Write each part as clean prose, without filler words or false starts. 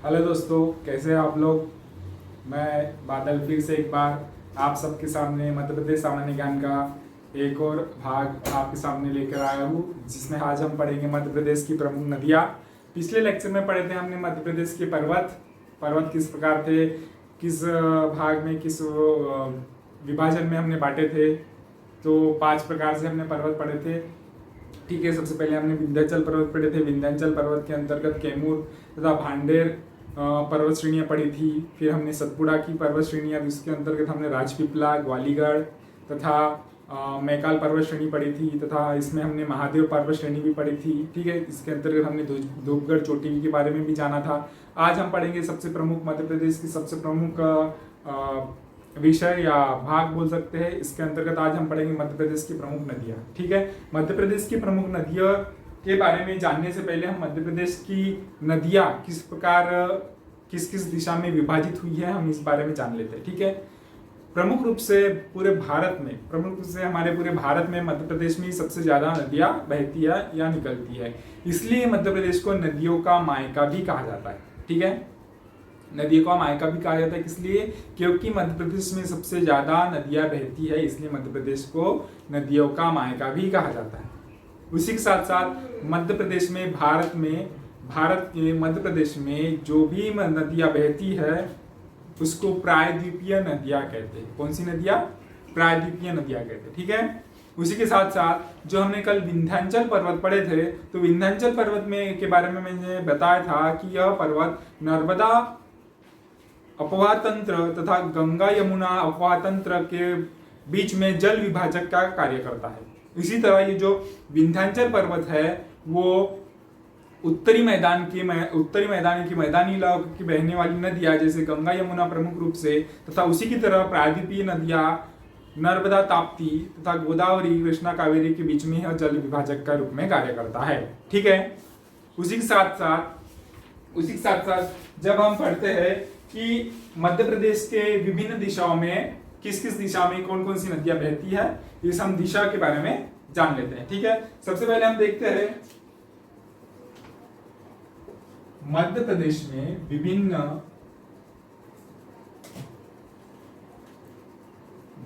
Hello दोस्तों, कैसे हैं आप लोग। मैं बादल फिर से एक बार आप सबके सामने मध्य प्रदेश सामान्य ज्ञान का एक और भाग आपके सामने लेकर आया हूँ, जिसमें आज हम पढ़ेंगे मध्य प्रदेश की प्रमुख नदियाँ। पिछले लेक्चर में पढ़े थे हमने मध्य प्रदेश के पर्वत पर्वत किस प्रकार थे, किस भाग में, किस विभाजन में हमने बांटे थे। तो 5 प्रकार से हमने पर्वत पढ़े थे। ठीक है, सबसे पहले हमने विंध्याचल पर्वत पढ़े थे। विंध्याचल पर्वत के अंतर्गत कैमूर तथा भांडेर पर्वत श्रेणियाँ पढ़ी थी। फिर हमने सतपुड़ा की पर्वत श्रेणियाँ, जिसके अंतर्गत हमने राजपीपला, ग्वालीगढ़ तथा मैकाल पर्वत श्रेणी पढ़ी थी, तथा इसमें हमने महादेव पर्वत श्रेणी भी पढ़ी थी। ठीक है, इसके अंतर्गत हमने धूपगढ़ चोटी के बारे में भी जाना था। आज हम पढ़ेंगे सबसे प्रमुख मध्य प्रदेश की सबसे प्रमुख विषय या भाग बोल सकते हैं। इसके अंतर्गत आज हम पढ़ेंगे मध्य प्रदेश की प्रमुख नदियाँ। ठीक है, मध्य प्रदेश की प्रमुख नदियों के बारे में जानने से पहले हम मध्य प्रदेश की नदियाँ किस प्रकार किस किस दिशा में विभाजित हुई है, हम इस बारे में जान लेते हैं। ठीक है, प्रमुख रूप से हमारे पूरे भारत में मध्य प्रदेश में ही सबसे ज्यादा नदियाँ बहती है या निकलती है। इसलिए मध्य प्रदेश को नदियों का मायका भी कहा जाता है। ठीक है, नदियों का मायका भी कहा जाता है, इसलिए क्योंकि मध्य प्रदेश में सबसे ज्यादा नदियां बहती है, इसलिए मध्य प्रदेश को नदियों का मायका भी कहा जाता है। उसी के साथ साथ मध्य प्रदेश में भारत के मध्य प्रदेश में जो भी नदियां बहती है उसको प्रायद्वीपीय नदियां कहते हैं। कौन सी नदियां? प्रायद्वीपीय नदियां कहते हैं। ठीक है, उसी के साथ साथ जो हमने कल विंध्याचल पर्वत पढ़े थे, तो विंध्याचल पर्वत में के बारे में मैंने बताया था कि यह पर्वत नर्मदा अपवाह तंत्र तथा गंगा यमुना अपवाह तंत्र के बीच में जल विभाजक का कार्य करता है। इसी तरह ये जो विंध्याचल पर्वत है वो उत्तरी मैदान की मैदानी इलाकों की बहने वाली नदियां जैसे गंगा यमुना प्रमुख रूप से, तथा उसी की तरह प्रायद्वीपीय नदियां नर्मदा ताप्ती तथा गोदावरी कृष्णा कावेरी के बीच में यह जल विभाजक का रूप में कार्य करता है। ठीक है, उसी के साथ साथ जब हम पढ़ते हैं कि मध्य प्रदेश के विभिन्न दिशाओं में किस किस दिशा में कौन कौन सी नदियां बहती है, इस हम दिशा के बारे में जान लेते हैं। ठीक है, सबसे पहले हम देखते हैं मध्य प्रदेश में विभिन्न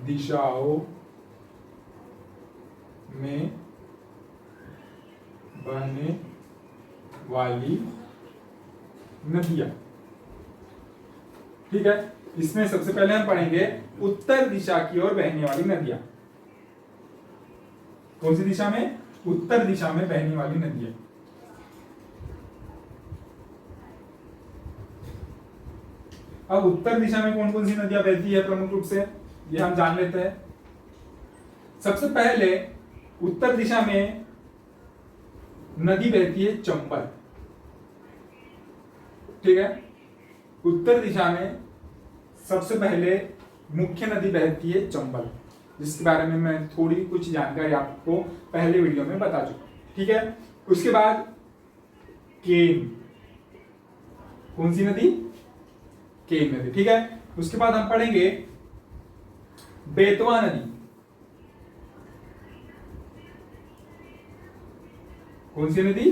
दिशाओं में बहने वाली नदियां। ठीक है, इसमें सबसे पहले हम पढ़ेंगे उत्तर दिशा की ओर बहने वाली नदियां। कौन सी दिशा में? उत्तर दिशा में बहने वाली नदियां। अब उत्तर दिशा में कौन कौन सी नदियां बहती है प्रमुख रूप से, ये हम जान लेते हैं। सबसे पहले उत्तर दिशा में नदी बहती है चंबल। ठीक है, उत्तर दिशा में सबसे पहले मुख्य नदी बहती है चंबल, जिसके बारे में मैं थोड़ी कुछ जानकारी आपको पहले वीडियो में बता चुका। ठीक है, उसके बाद केन। कौन सी नदी? केन नदी। ठीक है, उसके बाद हम पढ़ेंगे बेतवा नदी। कौन सी नदी?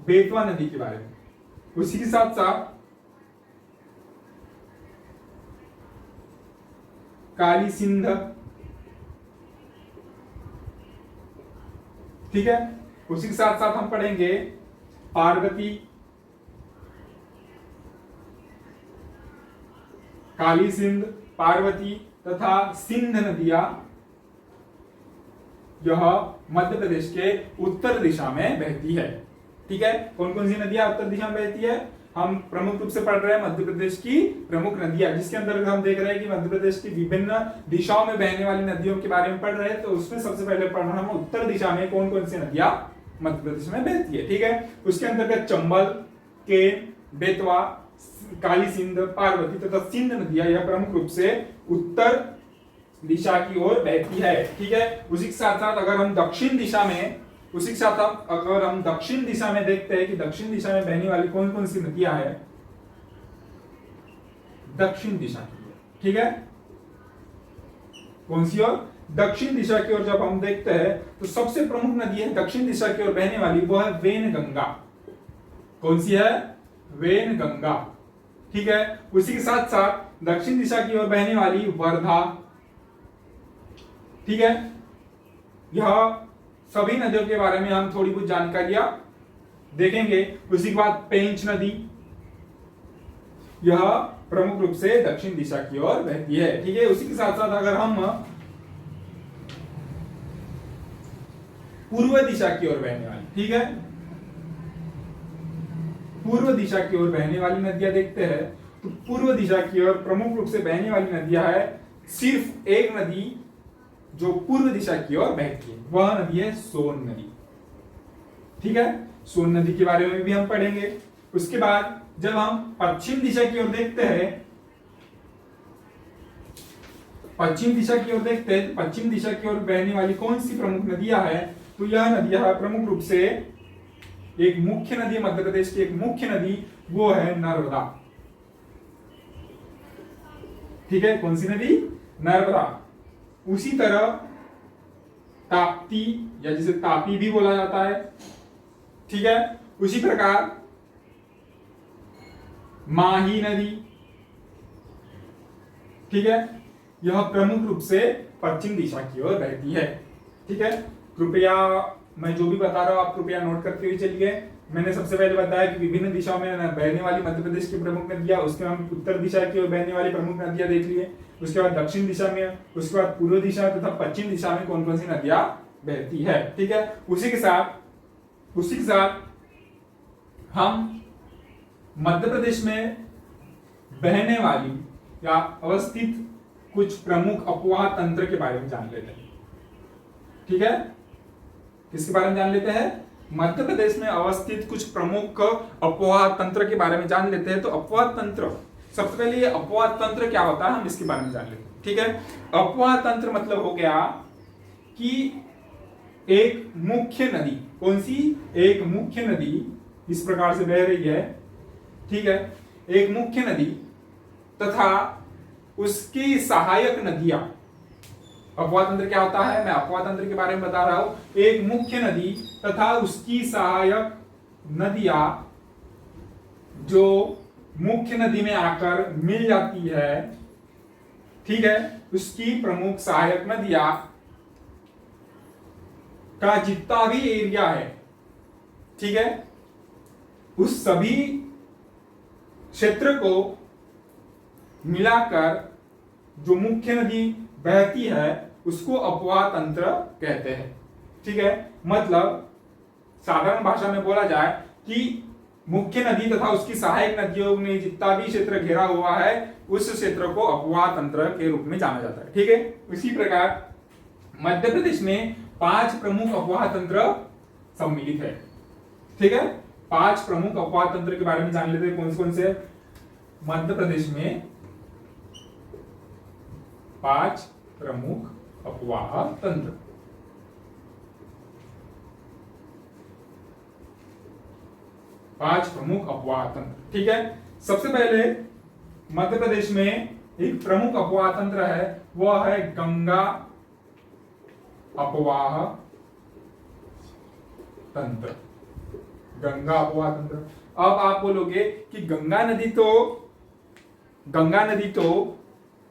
बेतवा नदी के बारे में। उसी के साथ साथ काली सिंध। ठीक है, उसी के साथ साथ हम पढ़ेंगे पार्वती, काली सिंध, पार्वती तथा सिंध नदियां यह मध्य प्रदेश के उत्तर दिशा में बहती है। ठीक है, कौन कौन सी नदियां उत्तर दिशा में बहती है? हम प्रमुख रूप से पढ़ रहे हैं मध्य प्रदेश की प्रमुख नदियां, जिसके अंतर्गत हम देख रहे हैं कि मध्य प्रदेश की विभिन्न दिशाओं में बहने वाली नदियों के बारे में पढ़ रहे हैं। तो उसमें सबसे पहले पढ़ना हम उत्तर दिशा में कौन कौन सी नदियां मध्य प्रदेश में बहती है। ठीक है, उसके अंतर्गत चंबल, केन, बेतवा, काली सिंध, पार्वती तथा सिंध नदियां यह प्रमुख रूप से उत्तर दिशा की ओर बहती है। ठीक है, उसी के साथ साथ अगर हम दक्षिण दिशा में देखते हैं कि दक्षिण दिशा में बहने वाली कौन कौन सी नदियां हैं दक्षिण दिशा की। ठीक है, कौन सी ओर? दक्षिण दिशा की ओर जब हम देखते हैं तो सबसे प्रमुख नदी है दक्षिण दिशा की ओर बहने वाली, वो है वेनगंगा। कौन सी है? वेनगंगा। ठीक है। उसी के साथ साथ दक्षिण दिशा की ओर बहने वाली वर्धा, ठीक है। यह सभी नदियों के बारे में हम थोड़ी बहुत जानकारियां देखेंगे। उसी के बाद पेंच नदी, यह प्रमुख रूप से दक्षिण दिशा की ओर बहती है, ठीक है। उसी के साथ साथ अगर हम पूर्व दिशा की ओर बहने वाली, ठीक है, पूर्व दिशा की ओर बहने वाली नदियां देखते हैं, तो पूर्व दिशा की ओर प्रमुख रूप से बहने वाली नदियां है, सिर्फ एक नदी जो पूर्व दिशा की ओर बहती है, वह नदी है सोन नदी, ठीक है। सोन नदी के बारे में भी हम पढ़ेंगे। उसके बाद जब हम पश्चिम दिशा की ओर देखते हैं, पश्चिम दिशा की ओर देखते हैं, पश्चिम दिशा की ओर बहने वाली कौन सी प्रमुख नदियां हैं, तो यह नदियां प्रमुख रूप से एक मुख्य नदी, मध्य प्रदेश की एक मुख्य नदी वो है नर्मदा, ठीक है। कौन सी नदी? नर्मदा। उसी तरह ताप्ती या जिसे तापी भी बोला जाता है, ठीक है। उसी प्रकार माही नदी, ठीक है, यह प्रमुख रूप से पश्चिम दिशा की ओर बहती है, ठीक है। कृपया मैं जो भी बता रहा हूं आप कृपया नोट करते हुए चलिए। मैंने सबसे पहले बताया कि विभिन्न दिशाओं में बहने वाली मध्य प्रदेश की प्रमुख नदियां, उसके हम उत्तर दिशा की ओर बहने वाली प्रमुख नदियां देख लिए। उसके बाद दक्षिण दिशा में, उसके बाद पूर्व दिशा तथा पश्चिम दिशा में कौन कौन सी नदियां बहती है, ठीक है। उसी के साथ हम मध्य प्रदेश में बहने वाली या अवस्थित कुछ प्रमुख अपवाह तंत्र के बारे में जान लेते हैं, ठीक है। किसके बारे में जान लेते हैं? मध्य प्रदेश में अवस्थित कुछ प्रमुख अपवाह तंत्र के बारे में जान लेते हैं। तो अपवाह तंत्र, सबसे पहले ये अपवाह तंत्र क्या होता है हम इसके बारे में जान लेते हैं, ठीक है। अपवाह तंत्र मतलब हो गया कि एक मुख्य नदी, कौन सी? एक मुख्य नदी इस प्रकार से बह रही है, ठीक है, एक मुख्य नदी तथा उसकी सहायक नदियां। अपवाह तंत्र क्या होता है? मैं अपवाह तंत्र के बारे में बता रहा हूं। एक मुख्य नदी तथा उसकी सहायक नदियां जो मुख्य नदी में आकर मिल जाती है, ठीक है, उसकी प्रमुख सहायक नदियां का जितना भी एरिया है, ठीक है, उस सभी क्षेत्र को मिलाकर जो मुख्य नदी बहती है उसको अपवाह तंत्र कहते हैं, ठीक है। मतलब साधारण भाषा में बोला जाए कि मुख्य नदी तथा उसकी सहायक नदियों ने जितना भी क्षेत्र घेरा हुआ है उस क्षेत्र को अपवाह तंत्र के रूप में जाना जाता है, ठीक है। इसी प्रकार मध्य प्रदेश में 5 प्रमुख अपवाह तंत्र सम्मिलित है, ठीक है। 5 प्रमुख अपवाह तंत्र के बारे में जान लेते हैं। कौन से? मध्य प्रदेश में 5 प्रमुख अपवाह तंत्र। पांच प्रमुख अपवाह तंत्र, ठीक है। सबसे पहले मध्य प्रदेश में एक प्रमुख अपवाह तंत्र है, वह है गंगा अपवाह तंत्र। गंगा अपवाह तंत्र। अब आप बोलोगे कि गंगा नदी तो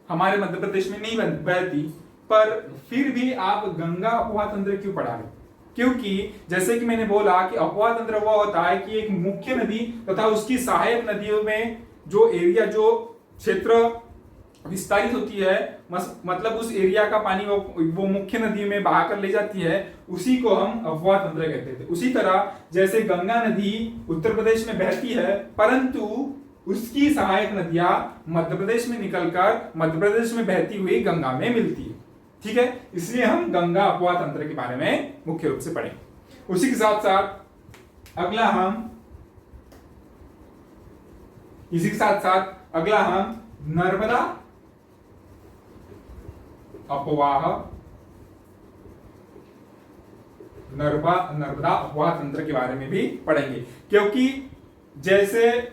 हमारे मध्य प्रदेश में नहीं बहती, पर फिर भी आप गंगा अपवाह तंत्र क्यों पढ़ा रहे? क्योंकि जैसे कि मैंने बोला कि अपवाह तंत्र वो होता है कि एक मुख्य नदी तथा उसकी सहायक नदियों में जो एरिया, जो क्षेत्र विस्तारित होती है, मतलब उस एरिया का पानी वो मुख्य नदी में बहाकर ले जाती है, उसी को हम अपवाह तंत्र कहते थे। उसी तरह जैसे गंगा नदी उत्तर प्रदेश में बहती है, परंतु उसकी सहायक नदियां मध्य प्रदेश में निकलकर मध्य प्रदेश में बहती हुई गंगा में मिलती है, ठीक है। इसलिए हम गंगा अपवाह तंत्र के बारे में मुख्य रूप से पढ़ेंगे। उसी के साथ साथ अगला हम नर्मदा अपवाह तंत्र के बारे में भी पढ़ेंगे, क्योंकि जैसे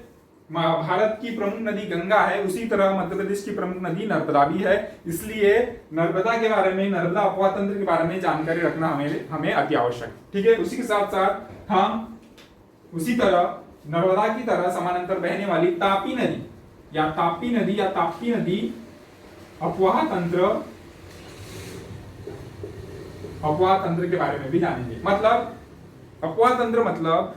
महाभारत की प्रमुख नदी गंगा है, उसी तरह मध्य प्रदेश की प्रमुख नदी नर्मदा भी है। इसलिए नर्मदा के बारे में, नर्मदा अपवाह तंत्र के बारे में जानकारी रखना हमें अति आवश्यक है, ठीक है। उसी के साथ साथ हम उसी तरह नर्मदा की तरह समानांतर बहने वाली तापी नदी, या ताप्ती नदी अपवाह तंत्र के बारे में भी जानेंगे। मतलब अपवाह तंत्र मतलब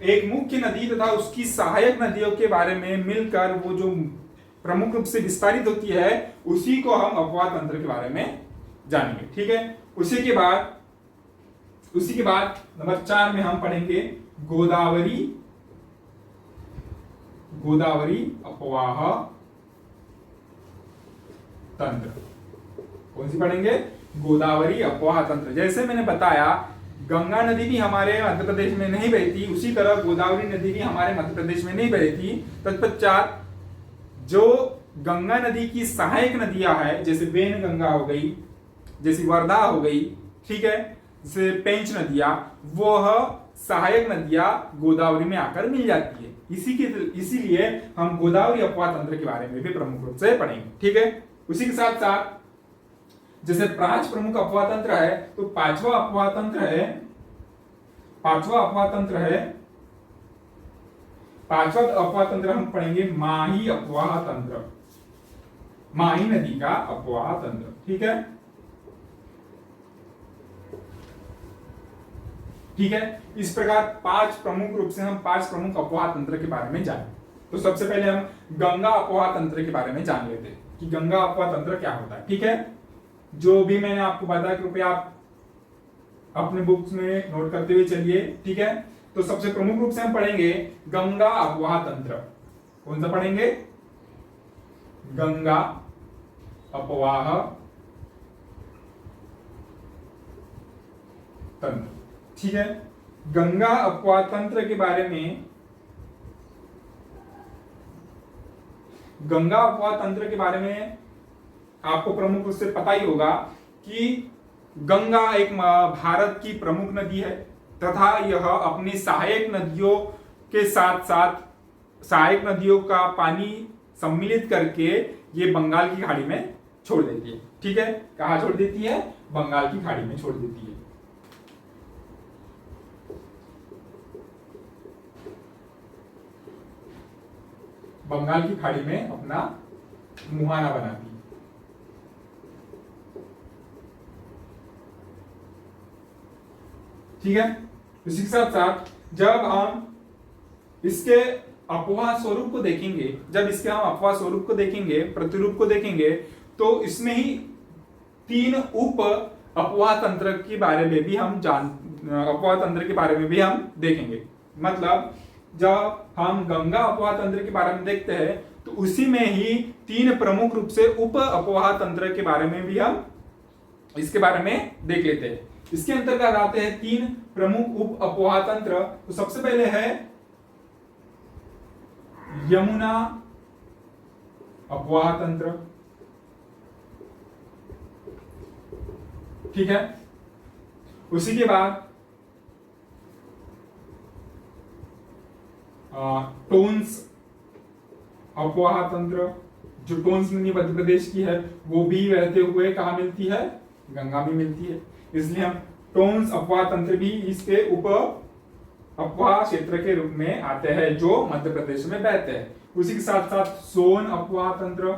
एक मुख्य नदी तथा उसकी सहायक नदियों के बारे में मिलकर वो जो प्रमुख रूप से विस्तारित होती है उसी को हम अपवाह तंत्र के बारे में जानेंगे। ठीक है, उसी के बाद नंबर 4 में हम पढ़ेंगे गोदावरी अपवाह तंत्र। कौन सी पढ़ेंगे? गोदावरी अपवाह तंत्र। जैसे मैंने बताया गंगा नदी भी हमारे मध्य प्रदेश में नहीं बहती, उसी तरह गोदावरी नदी भी हमारे मध्य प्रदेश में नहीं बहती। तत्पश्चात जो गंगा नदी की सहायक नदियां हैं, जैसे वेन गंगा हो गई, जैसे वर्धा हो गई, ठीक है, जैसे पेंच नदियां, वह सहायक नदियां गोदावरी में आकर मिल जाती है। इसीलिए हम गोदावरी अपवाह तंत्र के बारे में भी प्रमुख रूप से पढ़ेंगे। ठीक है, उसी के साथ साथ जैसे 5 प्रमुख अपवाह तंत्र है, तो पांचवा अपवाह तंत्र हम पढ़ेंगे माही अपवाह तंत्र, माही नदी का अपवाह तंत्र। ठीक है, इस प्रकार 5 प्रमुख रूप से हम 5 प्रमुख अपवाह तंत्र के बारे में जाने। तो सबसे पहले हम गंगा अपवाह तंत्र के बारे में जान लेते हैं कि गंगा अपवाह तंत्र क्या होता है। ठीक है, जो भी मैंने आपको बताया कृपया आप अपने बुक्स में नोट करते हुए चलिए। ठीक है, तो सबसे प्रमुख रूप से हम पढ़ेंगे गंगा अपवाह तंत्र। कौन सा पढ़ेंगे? गंगा अपवाह तंत्र। ठीक है, गंगा अपवाह तंत्र के बारे में आपको प्रमुख रूप से पता ही होगा कि गंगा एक भारत की प्रमुख नदी है तथा यह अपनी सहायक नदियों के साथ साथ सहायक नदियों का पानी सम्मिलित करके ये बंगाल की खाड़ी में छोड़ देती है। ठीक है, कहाँ छोड़ देती है? बंगाल की खाड़ी में छोड़ देती है। बंगाल की खाड़ी में अपना मुहाना बनाती है। ठीक है, इसी के साथ साथ जब हम इसके अपवाह स्वरूप को देखेंगे, प्रतिरूप को देखेंगे, तो इसमें ही 3 उप अपवाह तंत्र के बारे में भी हम देखेंगे। मतलब जब हम गंगा अपवाह तंत्र के बारे में देखते हैं तो उसी में ही 3 प्रमुख रूप से उप अपवाह तंत्र के बारे में भी हम इसके बारे में देख लेते हैं। इसके अंतर्गत आते हैं 3 प्रमुख उप अपवाह तंत्र। तो सबसे पहले है यमुना अपवाह तंत्र। ठीक है, उसी के बाद टोन्स अपवाह तंत्र। जो टोन्स नदी मध्य प्रदेश की है वो भी बहते हुए कहाँ मिलती है? गंगा में मिलती है। इसलिए हम टोन्स अपवाह तंत्र भी इसके उप अपवाह क्षेत्र के रूप में आते हैं जो मध्य प्रदेश में बहते हैं। उसी के साथ साथ सोन अपवाह तंत्र।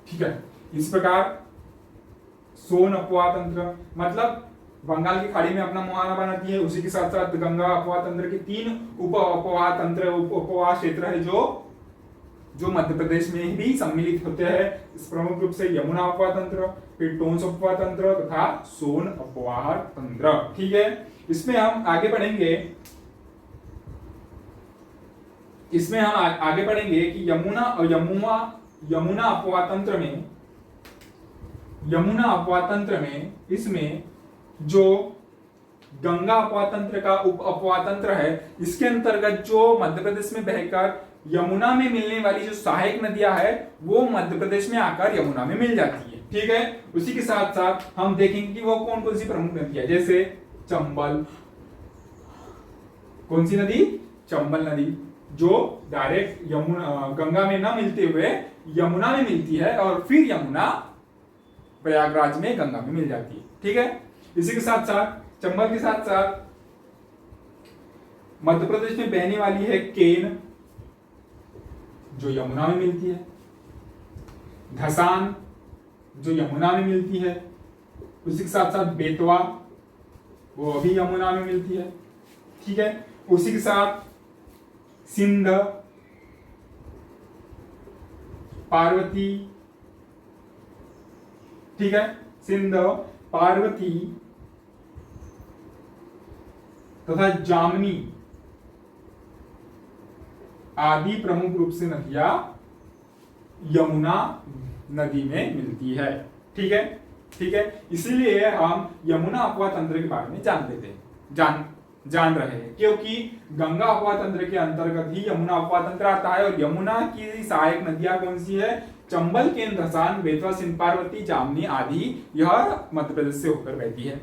ठीक है, इस प्रकार सोन अपवाह तंत्र मतलब बंगाल की खाड़ी में अपना मुहाना बनाती है। उसी के साथ साथ गंगा अपवाह तंत्र के 3 उप अपवाह तंत्र, उप अपवाह क्षेत्र है जो मध्य प्रदेश में भी सम्मिलित होते हैं। इस प्रमुख रूप से यमुना अपवाह तंत्र, फिर टोन्स अपवाह तंत्र तथा सोन अपवाह तंत्र। ठीक है, इसमें हम आगे पढ़ेंगे कि यमुना अपवाह तंत्र में इसमें जो गंगा अपवाह तंत्र का उप अपवाह तंत्र है, इसके अंतर्गत जो मध्य प्रदेश में बहकर यमुना में मिलने वाली जो सहायक नदियां है वो मध्य प्रदेश में आकर यमुना में मिल जाती है। ठीक है, उसी के साथ साथ हम देखेंगे कि वो कौन कौन सी प्रमुख नदियां, जैसे चंबल। कौन सी नदी? चंबल नदी, जो डायरेक्ट गंगा में न मिलते हुए यमुना में मिलती है और फिर यमुना प्रयागराज में गंगा में मिल जाती है। ठीक है, इसी के साथ साथ चंबल के साथ साथ मध्य प्रदेश में बहने वाली है केन, जो यमुना में मिलती है। धसान, जो यमुना में मिलती है। उसी के साथ साथ बेतवा, वो अभी यमुना में मिलती है। ठीक है, उसी के साथ सिंध, पार्वती, ठीक है, सिंध, पार्वती तथा जामनी आदि प्रमुख रूप से नदियां यमुना नदी में मिलती है। ठीक है, ठीक है, इसीलिए हम यमुना अपवाह तंत्र के बारे में जान लेते हैं, जान रहे हैं, क्योंकि गंगा अपवाह तंत्र के अंतर्गत ही यमुना अपवाह तंत्र आता है। और यमुना की सहायक नदियां कौन सी है? चंबल, केन, धसान, बेतवा, सिंध, पार्वती, जामनी आदि, यह मध्य प्रदेश से होकर बहती है।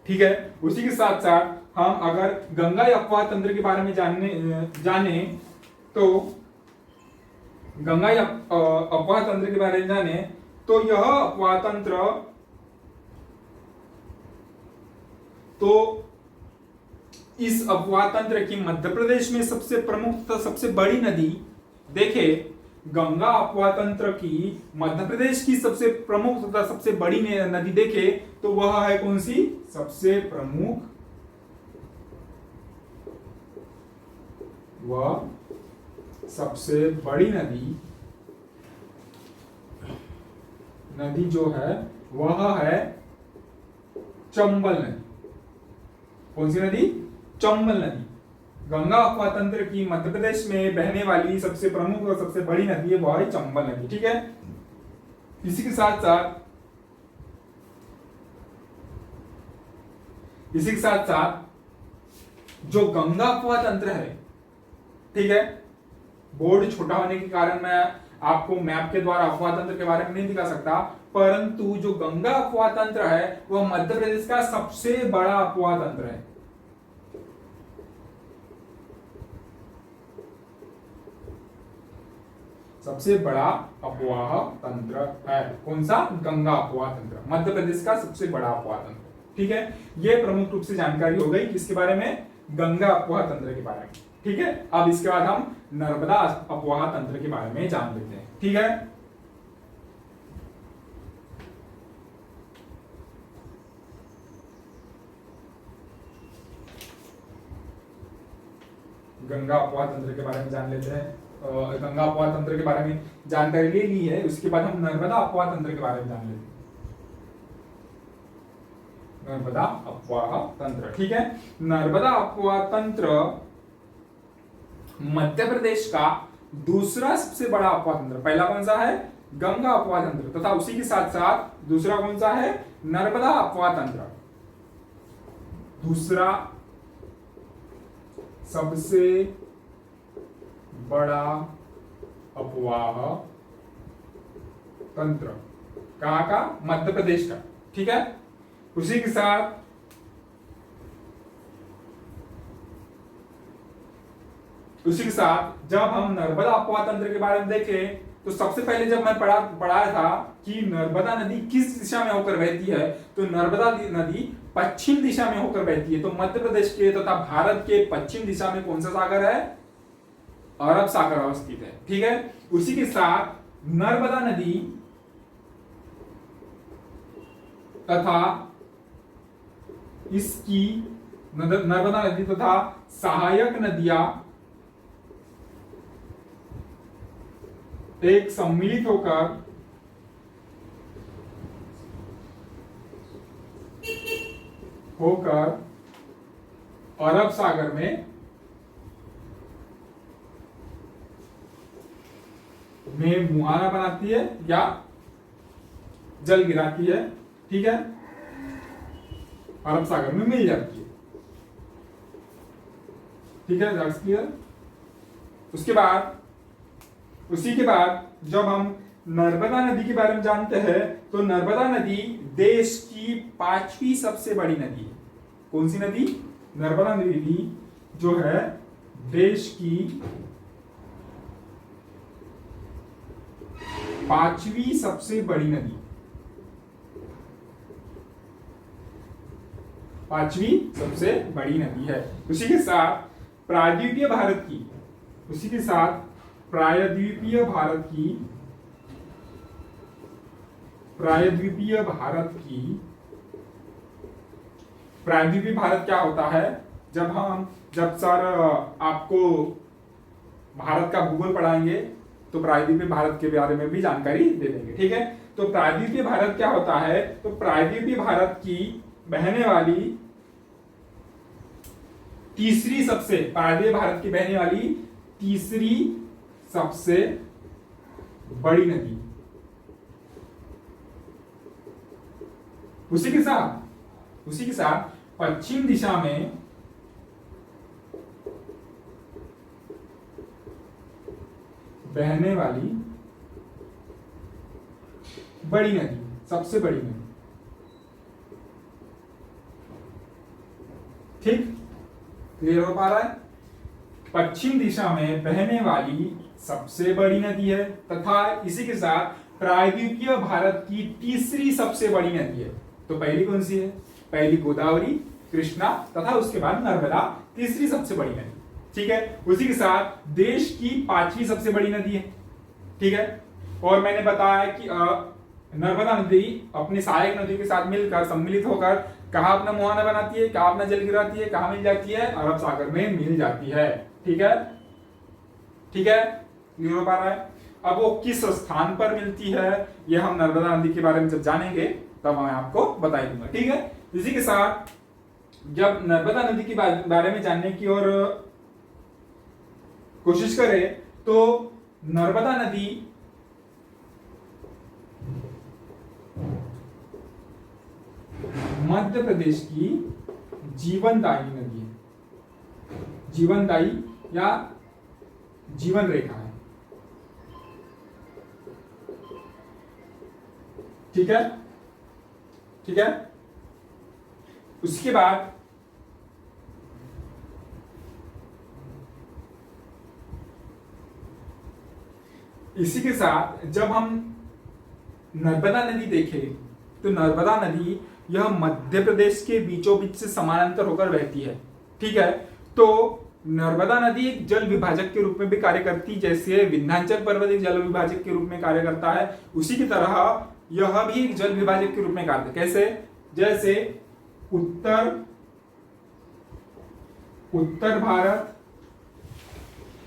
ठीक है, उसी के साथ साथ हम अगर गंगा अपवाह तंत्र के बारे में जाने तो गंगा अपवाह तंत्र के बारे में जाने तो यह अपवाह तंत्र तो इस अपवाह तंत्र की मध्य प्रदेश में सबसे प्रमुख तथा सबसे बड़ी नदी, देखे गंगा अपवाह तंत्र की मध्य प्रदेश की सबसे प्रमुख तथा सबसे बड़ी नदी देखे तो वह है कौन सी? सबसे प्रमुख वह सबसे बड़ी नदी जो है वह है चंबल नदी। कौन सी नदी? चंबल नदी। गंगा अपवाह तंत्र की मध्य प्रदेश में बहने वाली सबसे प्रमुख और सबसे बड़ी नदी है वह है चंबल नदी। ठीक है, इसी के साथ साथ जो गंगा अपवाह तंत्र है, ठीक है, बोर्ड छोटा होने के कारण मैं आपको मैप के द्वारा अपवाह तंत्र के बारे में नहीं दिखा सकता, परंतु जो गंगा अपवाह तंत्र है वह मध्य प्रदेश का सबसे बड़ा अपवाह तंत्र है। सबसे बड़ा अपवाह तंत्र है कौन सा? गंगा अपवाह तंत्र, मध्य प्रदेश का सबसे बड़ा अपवाह तंत्र। ठीक है, यह प्रमुख रूप से जानकारी हो गई किसके बारे में? गंगा अपवाह तंत्र के बारे में। ठीक है, अब इसके बाद हम नर्मदा अपवाह तंत्र के बारे में जान लेते हैं। ठीक है, गंगा अपवाह तंत्र के बारे में जान लेते हैं। गंगा अपवाह तंत्र के बारे में जानकारी ले ली है, उसके बाद हम नर्मदा अपवाह तंत्र के बारे में जान लेते हैं। नर्मदा अपवाह तंत्र, ठीक है, नर्मदा अपवाह तंत्र मध्य प्रदेश का दूसरा सबसे बड़ा अपवाह तंत्र। पहला कौन सा है? गंगा अपवाह तंत्र, तथा उसी के साथ साथ दूसरा कौन सा है? नर्मदा अपवाह तंत्र। दूसरा सबसे बड़ा अपवाह तंत्र कहां का? मध्य प्रदेश का। ठीक है, उसी के साथ जब हम नर्मदा अपवाह तंत्र के बारे में देखें तो सबसे पहले जब मैं पढ़ाया था कि नर्मदा नदी किस दिशा में होकर बहती है, तो नर्मदा नदी पश्चिम दिशा में होकर बहती है। तो मध्य प्रदेश के तथा भारत के पश्चिम दिशा में कौन सा सागर है? अरब सागर अवस्थित है। ठीक है, उसी के साथ नर्मदा नदी तथा इसकी नर्मदा नदी तथा सहायक नदियां एक सम्मिलित होकर अरब सागर में मुहाना बनाती है या जल गिराती है। ठीक है, अरब सागर में मिल जाती है। ठीक है, दैट्स क्लियर। उसी के बाद जब हम नर्मदा नदी के बारे में जानते हैं तो नर्मदा नदी देश की 5वीं सबसे बड़ी नदी है। कौन सी नदी? नर्मदा नदी जो है देश की 5वीं सबसे बड़ी नदी, 5वीं सबसे बड़ी नदी है। उसी के साथ प्रायद्वीपीय भारत की, उसी के साथ प्रायद्वीपीय भारत की, प्रायद्वीपीय भारत की, प्रायद्वीपीय भारत क्या होता है? जब सर आपको भारत का भूगोल पढ़ाएंगे तो प्रायद्वीपीय भारत के बारे में भी जानकारी दे देंगे, ठीक है। तो प्रायद्वीपीय भारत क्या होता है? तो प्रायद्वीपीय भारत की बहने वाली तीसरी सबसे, प्रायद्वीपीय भारत की बहने वाली तीसरी सबसे बड़ी नदी। उसी के साथ पश्चिम दिशा में बहने वाली बड़ी नदी, सबसे बड़ी नदी, ठीक, क्लियर हो पा रहा है? पश्चिम दिशा में बहने वाली सबसे बड़ी नदी है तथा इसी के साथ प्रायद्वीपीय भारत की तीसरी सबसे बड़ी नदी है। तो पहली कौन सी है? पहली गोदावरी, कृष्णा तथा उसके बाद नर्मदा, तीसरी सबसे बड़ी नदी, ठीक है। उसी के साथ देश की पांचवी सबसे बड़ी नदी है, ठीक है। और मैंने बताया कि नर्मदा नदी अपनी सहायक नदी के साथ मिलकर सम्मिलित होकर कहां अपना मुहाना बनाती है, कहां अपना जल गिराती है, कहां मिल जाती है? अरब सागर में मिल जाती है, ठीक है, ठीक है, क्लियर हो पा रहा है? अब वो किस स्थान पर मिलती है, यह हम नर्मदा नदी के बारे में जब जानेंगे तब मैं आपको बता दूंगा, ठीक है। इसी के साथ जब नर्मदा नदी के बारे में जानने की और कोशिश करें तो नर्मदा नदी मध्य प्रदेश की जीवनदायी नदी है, जीवनदायी या जीवन रेखा है, ठीक है, ठीक है। उसके बाद इसी के साथ जब हम नर्मदा नदी देखें तो नर्मदा नदी यह मध्य प्रदेश के बीचों बीच से समानांतर होकर बहती है, ठीक है। तो नर्मदा नदी एक जल विभाजक के रूप में भी कार्य करती, जैसे विंध्याचल पर्वत एक जल विभाजक के रूप में कार्य करता है, उसी की तरह यह भी एक जल विभाजक के रूप में कार्य, कैसे? जैसे उत्तर भारत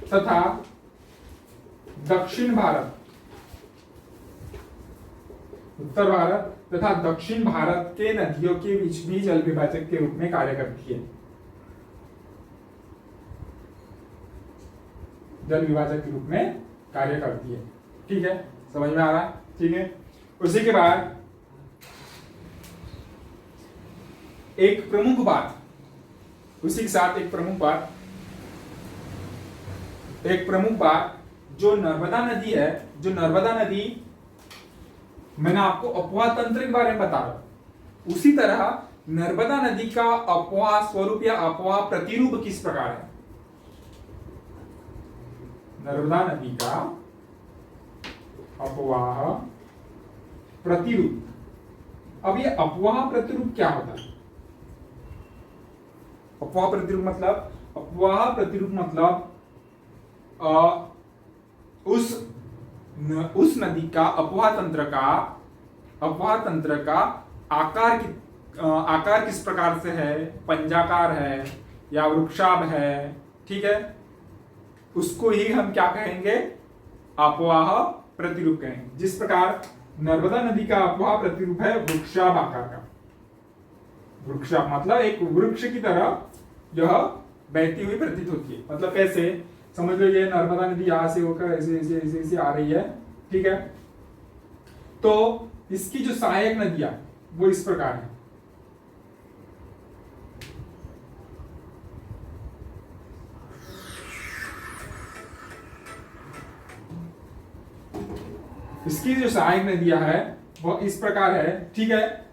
तथा दक्षिण भारत, उत्तर भारत तथा दक्षिण भारत के नदियों के बीच भी जल विभाजक के रूप में कार्य करती है, जल विभाजक के रूप में कार्य करती है, ठीक है, समझ में आ रहा है? ठीक है। उसी के बाद एक प्रमुख बात, उसी के साथ एक प्रमुख बात जो नर्मदा नदी है, जो नर्मदा नदी मैंने आपको अपवाह तंत्र के बारे में बता रहा, उसी तरह नर्मदा नदी का अपवाह स्वरूप या अपवाह प्रतिरूप किस प्रकार है? नर्मदा नदी का अपवाह प्रतिरूप। अब ये अपवाह प्रतिरूप क्या होता है? अपवाह प्रतिरूप मतलब उस नदी का अपवाह तंत्र का आकार किस प्रकार से है, पंजाकार है या वृक्षाभ है, ठीक है, उसको ही हम क्या कहेंगे? अपवाह प्रतिरूप कहेंगे। जिस प्रकार नर्मदा नदी का अपवाह प्रतिरूप है वृक्षाभ आकार का, वृक्षाभ मतलब एक वृक्ष की तरह यह बहती हुई प्रतीत होती है। मतलब कैसे? समझ लो ये नर्मदा नदी यहां से होकर ऐसे ऐसे ऐसे ऐसे आ रही है, ठीक है, तो इसकी जो सहायक नदियां वो इस प्रकार है, इसकी जो सहायक नदियां है वो इस प्रकार है, ठीक है।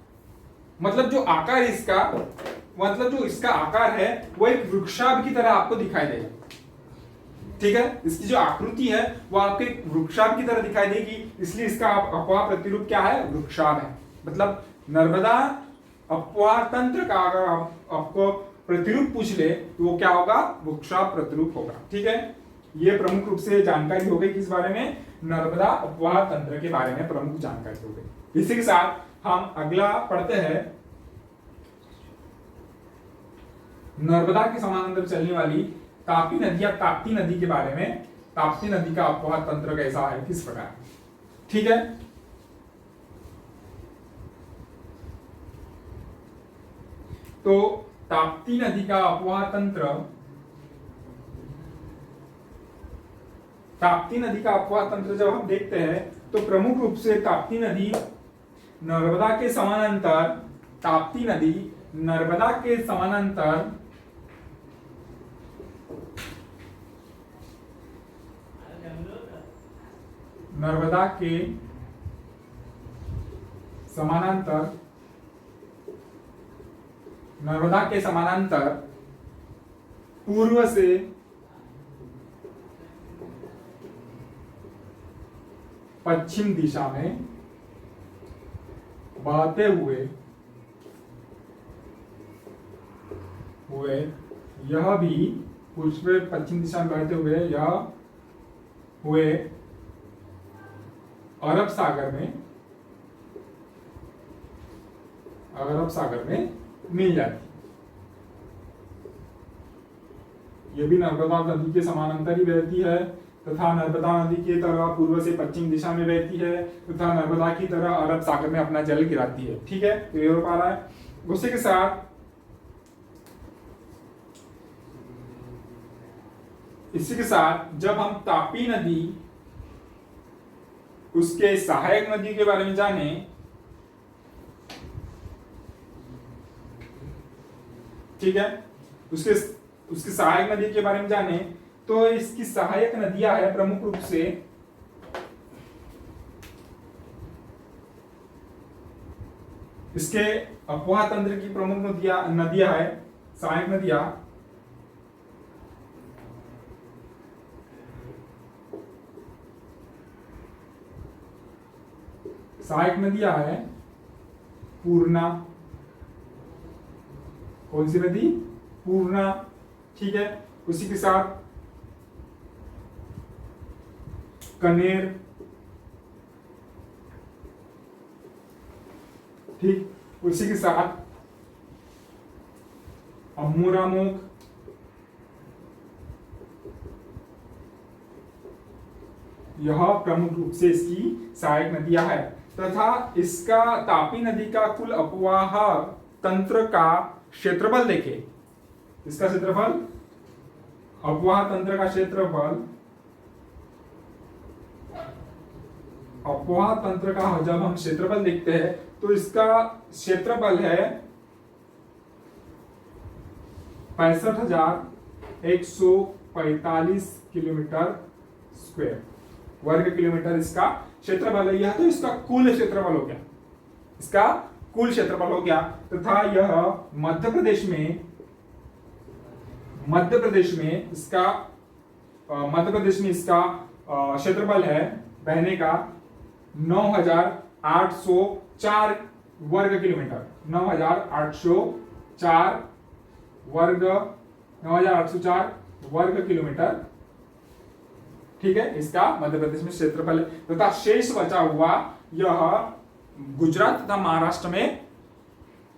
मतलब जो आकार इसका, मतलब जो इसका आकार है वो एक वृक्षाभ की तरह आपको दिखाई देगा, ठीक है। इसकी जो आकृति है वो आपके वृक्षाभ की तरह दिखाई देगी, इसलिए इसका अपवाह प्रतिरूप क्या है? वृक्षाभ है। मतलब नर्मदा अपवाह तंत्र का अगर आपको प्रतिरूप पूछ ले तो वो क्या होगा, वृक्षाप प्रतिरूप होगा। ठीक है, ये प्रमुख रूप से जानकारी हो गई किस बारे में, नर्मदा अपवाह तंत्र के बारे में प्रमुख जानकारी हो गई। इसी के साथ हम अगला पढ़ते हैं, नर्मदा के समानांतर चलने वाली ताप्ती नदी या ताप्ती नदी के बारे में। ताप्ती नदी का अपवाह तंत्र कैसा है, किस प्रकार। ठीक है, तो ताप्ती नदी का अपवाह तंत्र, ताप्ती नदी का अपवाह तंत्र जब हम देखते हैं तो प्रमुख रूप से ताप्ती नदी नर्मदा के समानांतर, ताप्ती नदी नर्मदा के समानांतर नर्मदा के समानांतर नर्मदा के समानांतर पूर्व से पश्चिम दिशा में बहते हुए यह भी पूर्व से पश्चिम दिशा में बहते हुए यह हुए अरब सागर में मिल जाती। यह भी नर्मदा नदी के समानांतर ही बहती है तथा नर्मदा नदी की तरह पूर्व से पश्चिम दिशा में बहती है तथा नर्मदा की तरह अरब सागर में अपना जल गिराती है। ठीक है, तो ये हो पा रहा है। उसी के साथ इसी के साथ जब हम तापी नदी उसके सहायक नदी के बारे में जाने, ठीक है, उसके सहायक नदी के बारे में जाने तो इसकी सहायक नदियां है प्रमुख रूप से इसके अपवाह तंत्र की प्रमुख नदियां है सहायक नदियां। सहायक नदियां है पूर्णा, कौन सी नदी, पूर्णा। ठीक है, उसी के साथ कनेर, ठीक, उसी के साथ अमूरामुख, यह प्रमुख रूप से इसकी सहायक नदियां है तथा इसका तापी नदी का कुल अपवाह तंत्र का क्षेत्रफल देखें। इसका क्षेत्रफल, अपवाह तंत्र का क्षेत्रफल, अपवाह तंत्र का जब हम क्षेत्रफल देखते हैं तो इसका क्षेत्रफल है 65,145 किलोमीटर स्क्वायर, वर्ग किलोमीटर इसका क्षेत्रफल है। यह तो इसका कुल क्षेत्रफल हो गया, इसका कुल क्षेत्रफल हो गया तथा यह मध्य प्रदेश में इसका क्षेत्रफल है बहने का 9,804 वर्ग किलोमीटर, 9,804 वर्ग किलोमीटर। ठीक है, इसका मध्य प्रदेश में क्षेत्रफल है तथा शेष बचा हुआ यह गुजरात तथा महाराष्ट्र में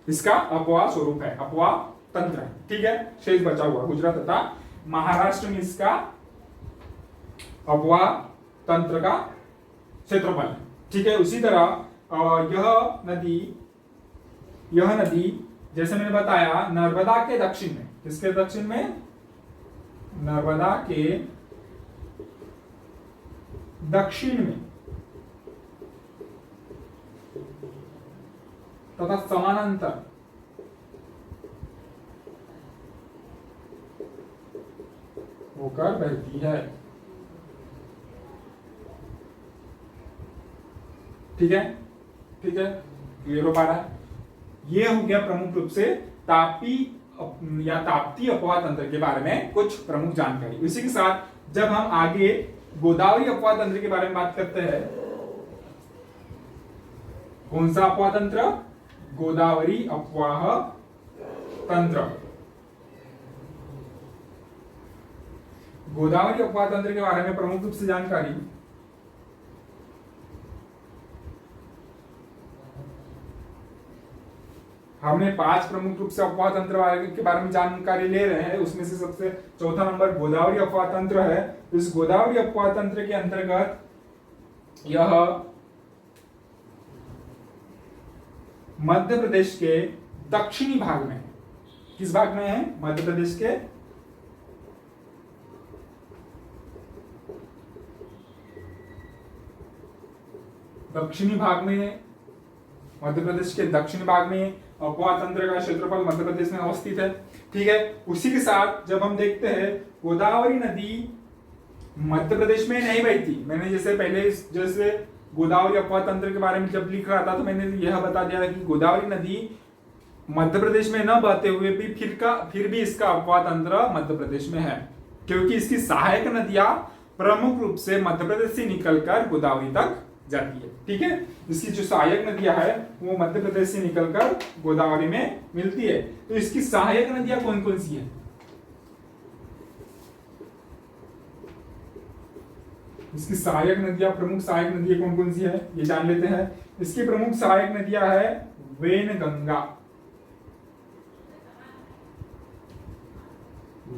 इसका अपवाह स्वरूप है, अपवाह तंत्र है। ठीक है, शेष बचा हुआ गुजरात तथा महाराष्ट्र में इसका अपवाह तंत्र का क्षेत्रफल है। ठीक है, उसी तरह यह नदी जैसे मैंने बताया नर्मदा के दक्षिण में, किसके दक्षिण में, नर्मदा के दक्षिण में तथा समानांतर होकर बहती है। ठीक है, ठीक है, क्लियर हो पा रहा है। ये हो गया प्रमुख रूप से तापी या ताप्ती अपवाह तंत्र के बारे में कुछ प्रमुख जानकारी। इसी के साथ जब हम आगे गोदावरी अपवाह तंत्र के बारे में बात करते हैं, कौन सा अपवाह तंत्र, गोदावरी अपवाह तंत्र। गोदावरी अपवाद तंत्र के बारे में प्रमुख रूप से जानकारी। हमने 5 प्रमुख रूप से अपवाद तंत्र के बारे में जानकारी ले रहे हैं, उसमें से सबसे चौथा नंबर गोदावरी अपवाद तंत्र है। इस गोदावरी अपवाद तंत्र के अंतर्गत यह मध्य प्रदेश के दक्षिणी भाग में है। किस भाग में है? मध्य प्रदेश के दक्षिणी भाग में, मध्य प्रदेश के दक्षिणी भाग में अपवाद तंत्र का क्षेत्रफल मध्य प्रदेश में अवस्थित है। ठीक है, उसी के साथ जब हम देखते हैं गोदावरी नदी मध्य प्रदेश में नहीं बहती, मैंने जैसे गोदावरी अपवाद तंत्र के बारे में जब लिख रहा था तो मैंने यह बता दिया कि गोदावरी नदी मध्य प्रदेश में न बहते हुए भी फिर भी इसका अपवाद तंत्र मध्य प्रदेश में है, क्योंकि इसकी सहायक नदियां प्रमुख रूप से मध्य प्रदेश से निकलकर गोदावरी तक जाती है। ठीक है, इसकी जो सहायक नदियां है वो मध्य प्रदेश से निकलकर गोदावरी में मिलती है। तो इसकी सहायक नदियां कौन कौन सी है? इसकी सहायक नदियां, प्रमुख सहायक नदियां कौन कौन सी है ये जान लेते हैं। इसकी प्रमुख सहायक नदियां है वेनगंगा,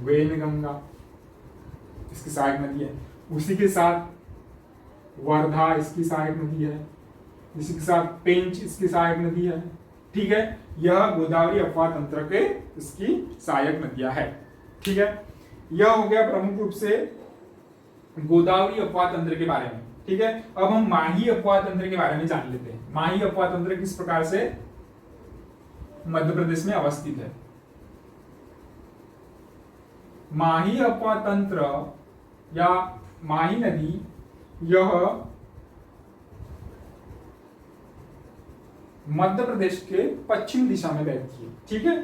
वेनगंगा इसकी सहायक नदी है। उसी के साथ वर्धा इसकी सहायक नदी है, इसी के साथ पेंच इसकी सहायक नदी है। ठीक है, यह गोदावरी अपवाद तंत्र के इसकी सहायक नदियां है। ठीक है, यह हो गया प्रमुख रूप से गोदावरी अपवाद तंत्र के बारे में। ठीक है, अब हम माही अपवाद तंत्र के बारे में जान लेते हैं। माही अपवाद तंत्र किस प्रकार से मध्य प्रदेश में अवस्थित है। माही अपवाद तंत्र या माही नदी यह मध्य प्रदेश के पश्चिम दिशा में बहती है। ठीक है,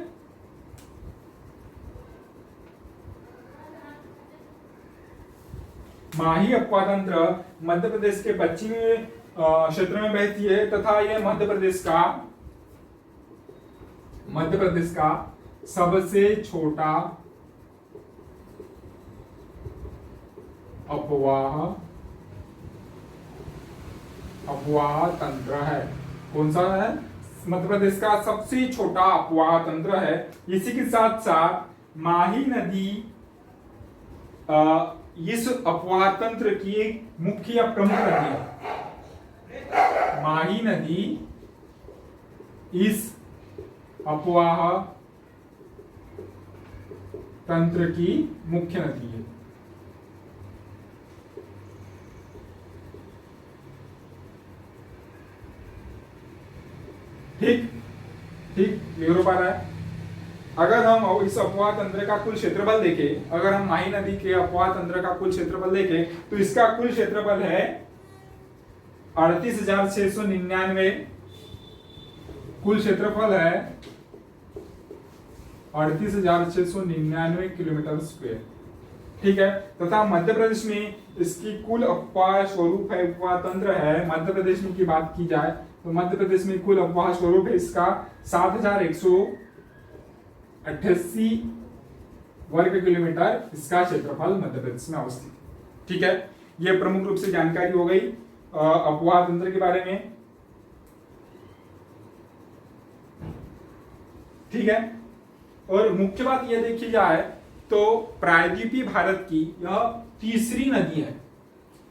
माही अपवाद तंत्र मध्य प्रदेश के पश्चिमी क्षेत्र में बहती है तथा यह मध्य प्रदेश का सबसे छोटा अपवाह तंत्र है। कौन सा है? मध्य प्रदेश का सबसे छोटा अपवाह तंत्र है। इसी के साथ साथ माही नदी इस अपवाह तंत्र की एक मुख्य या प्रमुख नदी है। माही नदी इस अपवाह तंत्र की मुख्य नदी है। ठीक ठीक क्लियर हो पा रहा है? अगर हम इस अपवाह तंत्र का कुल क्षेत्रफल देखें, अगर हम माही नदी के अपवाह तंत्र का कुल क्षेत्रफल देखें तो इसका कुल क्षेत्रफल है 38,699। कुल क्षेत्रफल है 38,699 किलोमीटर स्क्वायर। ठीक है, तथा मध्य प्रदेश में इसकी कुल अपवाह स्वरूप है, अपवाह तंत्र है। मध्य प्रदेश में की बात की जाए तो मध्य प्रदेश में कुल अपवाह स्वरूप है इसका 7,188 वर्ग किलोमीटर इसका क्षेत्रफल मध्य प्रदेश में अवस्थित है। ठीक है, यह प्रमुख रूप से जानकारी हो गई अपवाह तंत्र के बारे में। ठीक है, और मुख्य बात यह देखी जाए तो प्रायद्वीपीय भारत की यह तीसरी नदी है।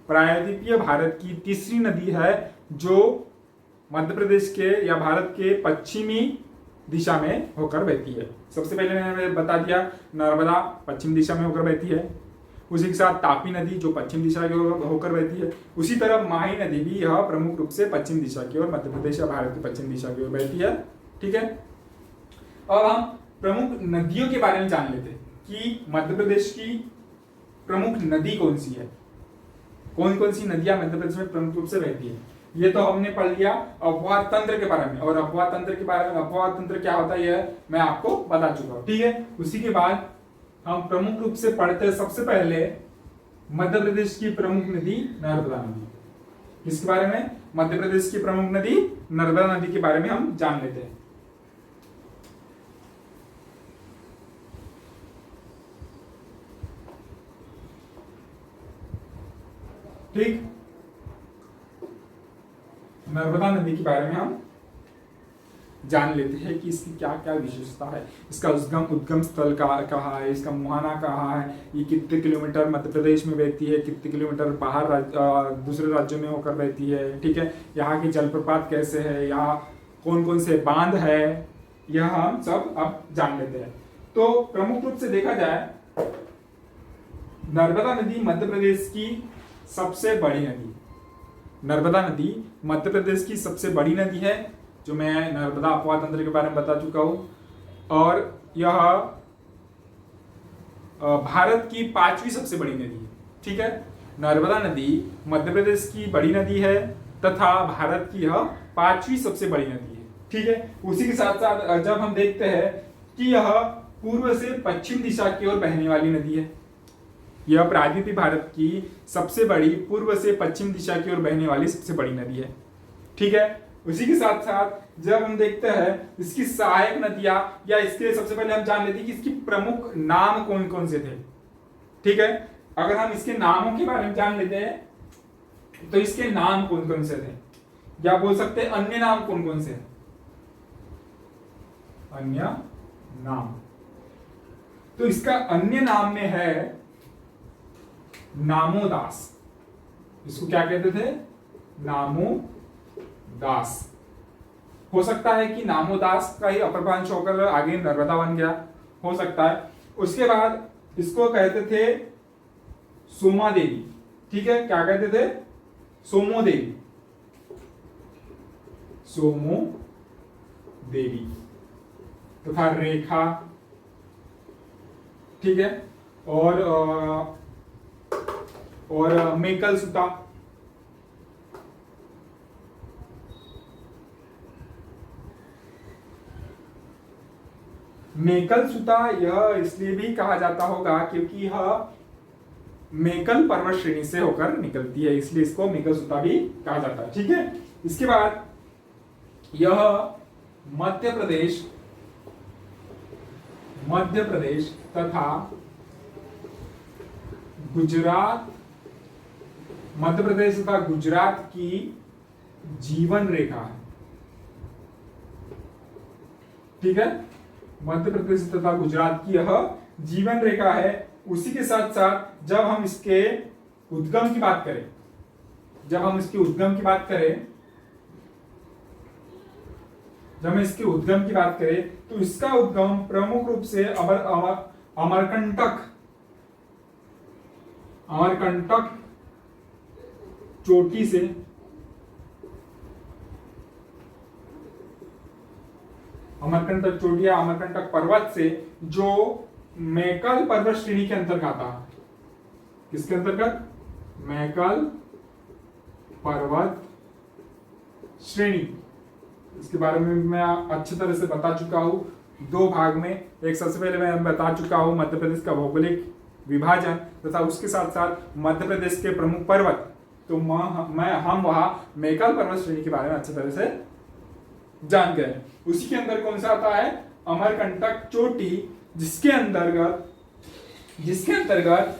प्रायद्वीपीय भारत की तीसरी नदी है जो मध्य प्रदेश के या भारत के पश्चिमी दिशा में होकर बहती है। सबसे पहले मैंने बता दिया नर्मदा पश्चिम दिशा में होकर बहती है। उसी के साथ तापी नदी जो पश्चिम दिशा की ओर होकर बहती है। उसी तरह माही नदी भी यह प्रमुख रूप से पश्चिम दिशा की ओर, मध्य प्रदेश या भारत की पश्चिम दिशा की ओर बहती है। ठीक है, अब हम प्रमुख नदियों के बारे में जान लेते हैं कि मध्य प्रदेश की प्रमुख नदी कौन सी है, कौन कौन सी नदियां मध्य प्रदेश में प्रमुख रूप से बहती है। ये तो हमने पढ़ लिया अपवाह तंत्र के बारे में, और अपवाह तंत्र के बारे में अपवाह तंत्र क्या होता है यह मैं आपको बता चुका हूं। ठीक है, उसी के बाद हम प्रमुख रूप से पढ़ते हैं सबसे पहले मध्य प्रदेश की प्रमुख नदी नर्मदा नदी। इसके बारे में मध्य प्रदेश की प्रमुख नदी नर्मदा नदी के बारे में हम जान लेते हैं। ठीक, नर्मदा नदी के बारे में हम जान लेते हैं कि इसकी क्या क्या विशेषता है, इसका उद्गम स्थल कहाँ है, इसका मुहाना कहाँ है, ये कितने किलोमीटर मध्य प्रदेश में बहती है, कितने किलोमीटर बाहर दूसरे राज्यों में होकर बहती है, ठीक है, यहाँ की जलप्रपात कैसे है, यहाँ कौन कौन से बांध है, यह हम सब अब जान लेते हैं। तो प्रमुख रूप से देखा जाए, नर्मदा नदी मध्य प्रदेश की सबसे बड़ी नदी, नर्मदा नदी मध्य प्रदेश की सबसे बड़ी नदी है, जो मैं नर्मदा अपवाह तंत्र के बारे में बता चुका हूं, और यह भारत की 5वीं सबसे बड़ी नदी है। ठीक है, नर्मदा नदी मध्य प्रदेश की बड़ी नदी है तथा भारत की यह 5वीं सबसे बड़ी नदी है। ठीक है, उसी के साथ साथ जब हम देखते हैं कि यह पूर्व से पश्चिम दिशा की ओर बहने वाली नदी है, यह प्रायद्वीपीय भारत की सबसे बड़ी पूर्व से पश्चिम दिशा की ओर बहने वाली सबसे बड़ी नदी है। ठीक है, उसी के साथ साथ जब हम देखते हैं इसकी सहायक नदियां, या इसके सबसे पहले हम जान लेते हैं कि इसकी प्रमुख नाम कौन कौन से थे। ठीक है, अगर हम इसके नामों के बारे में जान लेते हैं तो इसके नाम कौन कौन से थे, या बोल सकते हैं अन्य नाम कौन कौन से हैं, अन्य नाम। तो इसका अन्य नाम में है नामोदास। इसको क्या कहते थे, नामोदास। हो सकता है कि नामोदास का ही अपभ्रंश होकर आगे नर्मदा बन गया, हो सकता है। उसके बाद इसको कहते थे सोमा देवी। ठीक है, क्या कहते थे, सोमो देवी, सोमो देवी तथा रेखा। ठीक है, और मेकल सुता। मेकल सुता यह इसलिए भी कहा जाता होगा क्योंकि यह मेकल पर्वत श्रेणी से होकर निकलती है, इसलिए इसको मेकल सुता भी कहा जाता है। ठीक है, इसके बाद यह मध्य प्रदेश तथा गुजरात, मध्य प्रदेश तथा गुजरात की जीवन रेखा है। ठीक है, मध्य प्रदेश तथा गुजरात की यह जीवन रेखा है। उसी के साथ साथ जब हम इसके उद्गम की बात करें, जब हम इसके उद्गम की बात करें तो इसका उद्गम प्रमुख रूप से अमरकंटक चोटी से, अमरकंटक चोटी या अमरकंटक पर्वत से, जो मैकल पर्वत श्रेणी के अंतर्गत आता है। किसके अंतर्गत, मैकल पर्वत श्रेणी। इसके बारे में मैं अच्छी तरह से बता चुका हूं 2 भाग में। एक सबसे पहले मैं बता चुका हूं मध्य प्रदेश का भौगोलिक विभाजन तथा उसके साथ साथ मध्य प्रदेश के प्रमुख पर्वत। तो हम वहां मैकल पर्वत श्रेणी के बारे में अच्छी तरह से जान गए। उसी के अंदर कौन सा आता है, अमरकंटक चोटी, जिसके अंतर्गत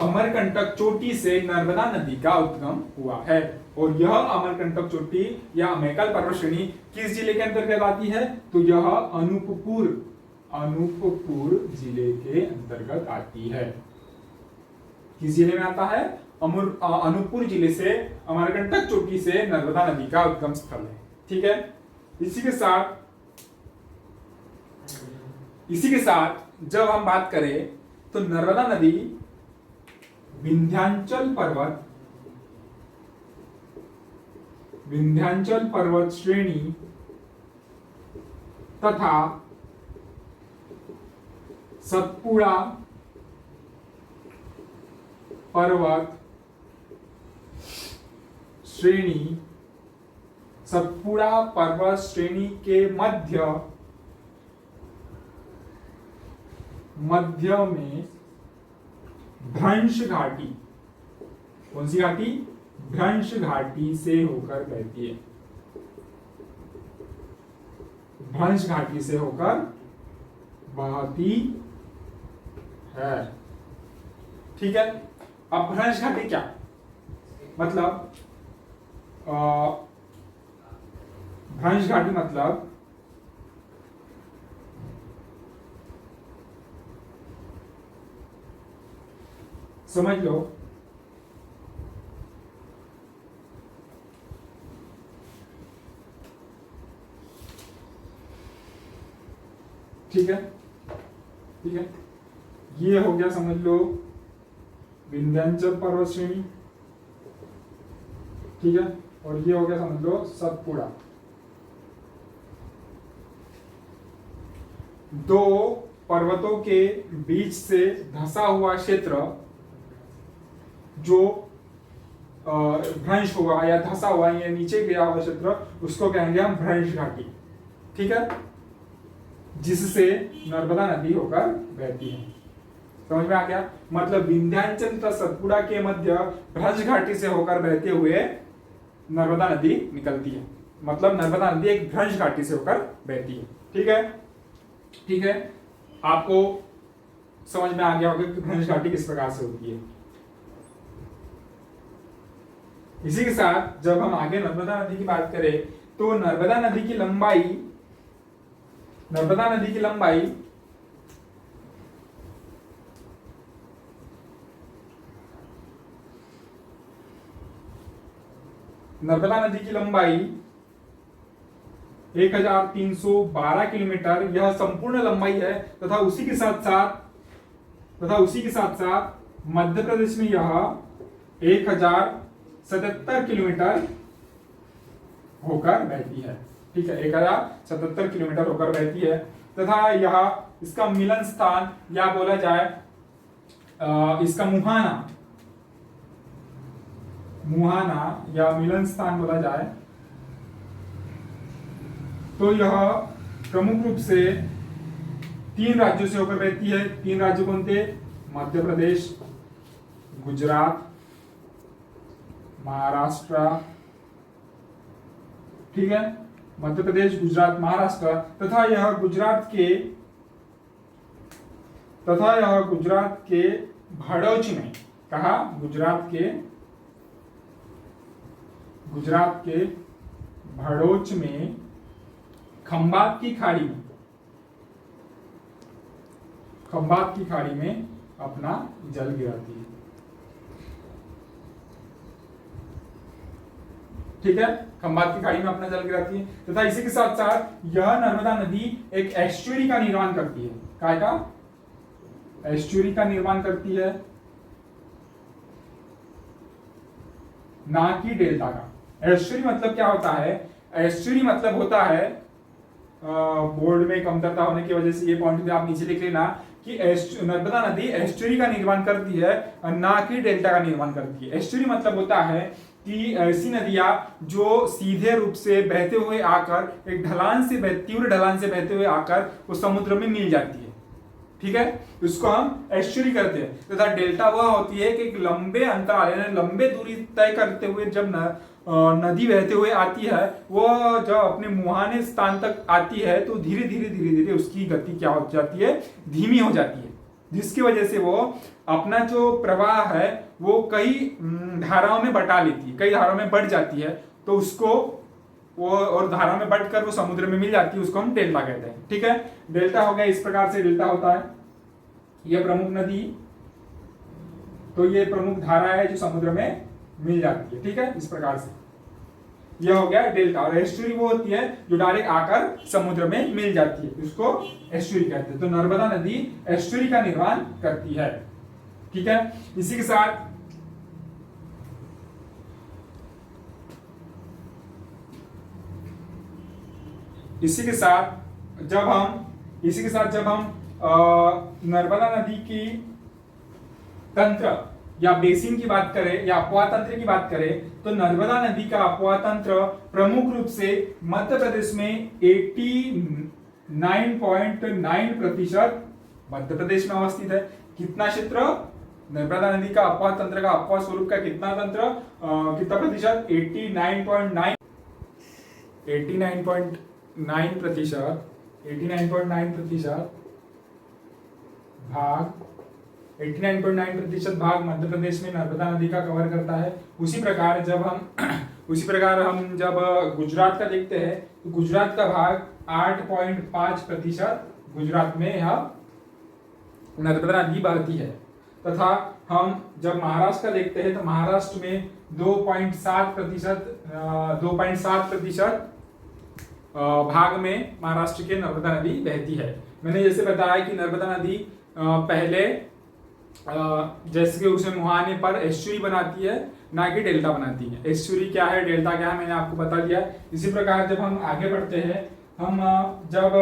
अमरकंटक चोटी से नर्मदा नदी का उद्गम हुआ है। और यह अमरकंटक चोटी या मैकल पर्वत श्रेणी किस जिले के अंतर्गत आती है, तो यह अनूपपुर जिले के अंतर्गत आती है। किस जिले में आता है, अनूपपुर जिले से अमरकंटक चोटी से नर्मदा नदी का उद्गम स्थल है। ठीक है, इसी के साथ जब हम बात करें तो नर्मदा नदी विंध्याचल पर्वत श्रेणी तथा सतपुड़ा पर्वत श्रेणी के मध्य में भ्रंश घाटी, कौन सी घाटी, भ्रंश घाटी से होकर बहती है, भ्रंश घाटी से होकर बहती है। ठीक है, अपभ्रंश घाटी क्या मतलब, भ्रंश घाटी मतलब समझ लो ठीक है, ठीक है, ये हो गया समझ लो विंध्याचल पर्वत श्रेणी, ठीक है, और ये हो गया समझ लो सतपुड़ा। दो पर्वतों के बीच से धंसा हुआ क्षेत्र जो भ्रंश हुआ या धंसा हुआ या नीचे गया हुआ क्षेत्र, उसको कहेंगे हम भ्रंश घाटी, ठीक है, जिससे नर्मदा नदी होकर बहती है। समझ में आ गया? मतलब विंध्याचल तथा सतपुड़ा के मध्य भ्रंश घाटी से होकर बहते हुए नर्मदा नदी निकलती है। मतलब नर्मदा नदी एक भ्रंश घाटी से होकर बहती है। ठीक है, ठीक है, आपको समझ में आ गया होगा कि भ्रंश घाटी किस प्रकार से होती है। इसी के साथ जब हम आगे नर्मदा नदी की बात करें तो नर्मदा नदी की लंबाई, नर्मदा नदी की लंबाई नर्मदा नदी की लंबाई 1312 किलोमीटर, यह संपूर्ण लंबाई है। तथा उसी के साथ साथ मध्य प्रदेश में यह 1077 किलोमीटर होकर बहती है। ठीक है, 1077 किलोमीटर होकर बहती है। तथा यह इसका मिलन स्थान या बोला जाए इसका मुहाना या मिलन स्थान बोला जाए तो यह प्रमुख रूप से 3 राज्यों से होकर बहती है। 3 राज्य कौन थे? मध्य प्रदेश, गुजरात, महाराष्ट्र। ठीक है, मध्य प्रदेश, गुजरात, महाराष्ट्र। तथा यह गुजरात के भड़ोच में, कहा गुजरात के भड़ोच में खंबात की खाड़ी में अपना जल गिराती है। ठीक है, खंबात की खाड़ी में अपना जल गिराती है। तथा इसी के साथ साथ यह नर्मदा नदी एक एस्चुरी का निर्माण करती है। काय का? एस्चुरी का निर्माण करती है, ना कि डेल्टा का। एस्चुरी मतलब क्या होता है? एस्चुरी मतलब होता है, बोर्ड में कमतरता होने की वजह से ये पॉइंट भी आप नीचे लिख लेना कि नर्मदा नदी एस्चुरी का निर्माण करती है और ना कि डेल्टा का निर्माण करती है। एस्चुरी मतलब होता है कि ऐसी नदियां जो सीधे रूप से बहते हुए आकर एक तीव्र ढलान से बहते हुए आकर वो समुद्र में मिल जाती है। ठीक है, उसको हम एस्चुरी करते हैं। तथा डेल्टा वह होती है कि एक लंबे अंतराल यानी लंबे दूरी तय करते हुए जब नदी बहते हुए आती है, वो जब अपने मुहाने स्थान तक आती है तो धीरे धीरे उसकी गति क्या हो जाती है? धीमी हो जाती है, जिसकी वजह से वो अपना जो प्रवाह है वो कई धाराओं में बटा लेती है, कई धाराओं में बढ़ जाती है। तो उसको वो और धारा में बढ़कर वो समुद्र में मिल जाती है, उसको हम डेल्टा कहते हैं। ठीक है, डेल्टा हो गया, इस प्रकार से डेल्टा होता है। यह प्रमुख नदी, तो ये प्रमुख धारा है जो समुद्र में मिल जाती है। ठीक है, इस प्रकार से यह हो गया डेल्टा। और एस्चुरी वो होती है जो डायरेक्ट आकर समुद्र में मिल जाती है, उसको एस्चुरी कहते हैं। तो नर्मदा नदी एस्चुरी का निर्माण करती है। ठीक है, इसी के साथ जब हम नर्मदा नदी की तंत्र या बेसिन की बात करें या अपवाह तंत्र की बात करें तो नर्मदा नदी का अपवाह तंत्र प्रमुख रूप से मध्य प्रदेश में 89.9% मध्य प्रदेश में अवस्थित है। कितना क्षेत्र? नर्मदा नदी का अपवाह तंत्र का अपवाह स्वरूप का कितना प्रतिशत? 89.9% भाग 89.9% भाग मध्य प्रदेश में नर्मदा नदी का कवर करता है। उसी प्रकार हम जब गुजरात का देखते हैं तो गुजरात का भाग 8.5% गुजरात में यह नर्मदा नदी बहती है। तथा हम जब महाराष्ट्र का देखते हैं तो महाराष्ट्र में 2.7% भाग में महाराष्ट्र के नर्मदा नदी बहती है। मैंने जैसे बताया कि नर्मदा नदी पहले जैसे कि उसे मुहाने पर एस्चुरी बनाती है, ना कि डेल्टा बनाती है। एस्चुरी क्या है, डेल्टा क्या है, मैंने आपको बता दिया। इसी प्रकार जब हम आगे बढ़ते हैं, हम जब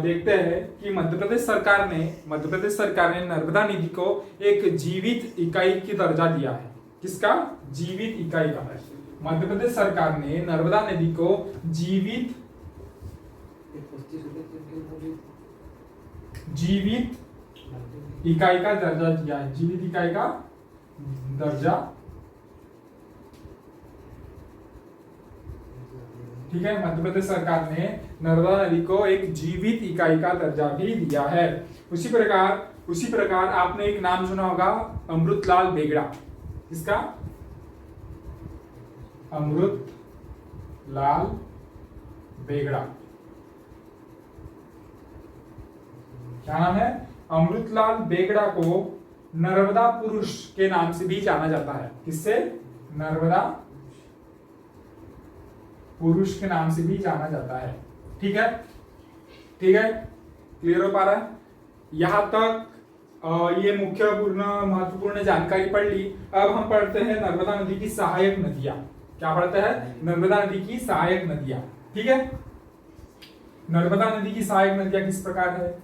देखते हैं कि मध्य प्रदेश सरकार ने नर्मदा नदी को एक जीवित इकाई की दर्जा दिया है। किसका? जीवित इकाई का है। मध्य प्रदेश सरकार ने नर्मदा नदी को जीवित इकाई का दर्जा दिया है। जीवित इकाई का दर्जा, ठीक है। मध्य प्रदेश सरकार ने नर्मदा नदी को एक जीवित इकाई का दर्जा भी दिया है। उसी प्रकार आपने एक नाम सुना होगा, अमृतलाल बेगड़ा। किसका? अमृतलाल बेगड़ा। क्या नाम है? अमृतलाल बेगड़ा को नर्मदा पुरुष के नाम से भी जाना जाता है। किससे? नर्मदा पुरुष के नाम से भी जाना जाता है। ठीक है, क्लियर हो पा रहा है? यहां तक ये महत्वपूर्ण जानकारी पढ़ ली। अब हम पढ़ते हैं नर्मदा नदी की सहायक नदियां। क्या पढ़ते हैं? नर्मदा नदी की सहायक नदियां। ठीक है, नर्मदा नदी की सहायक नदियां किस प्रकार है?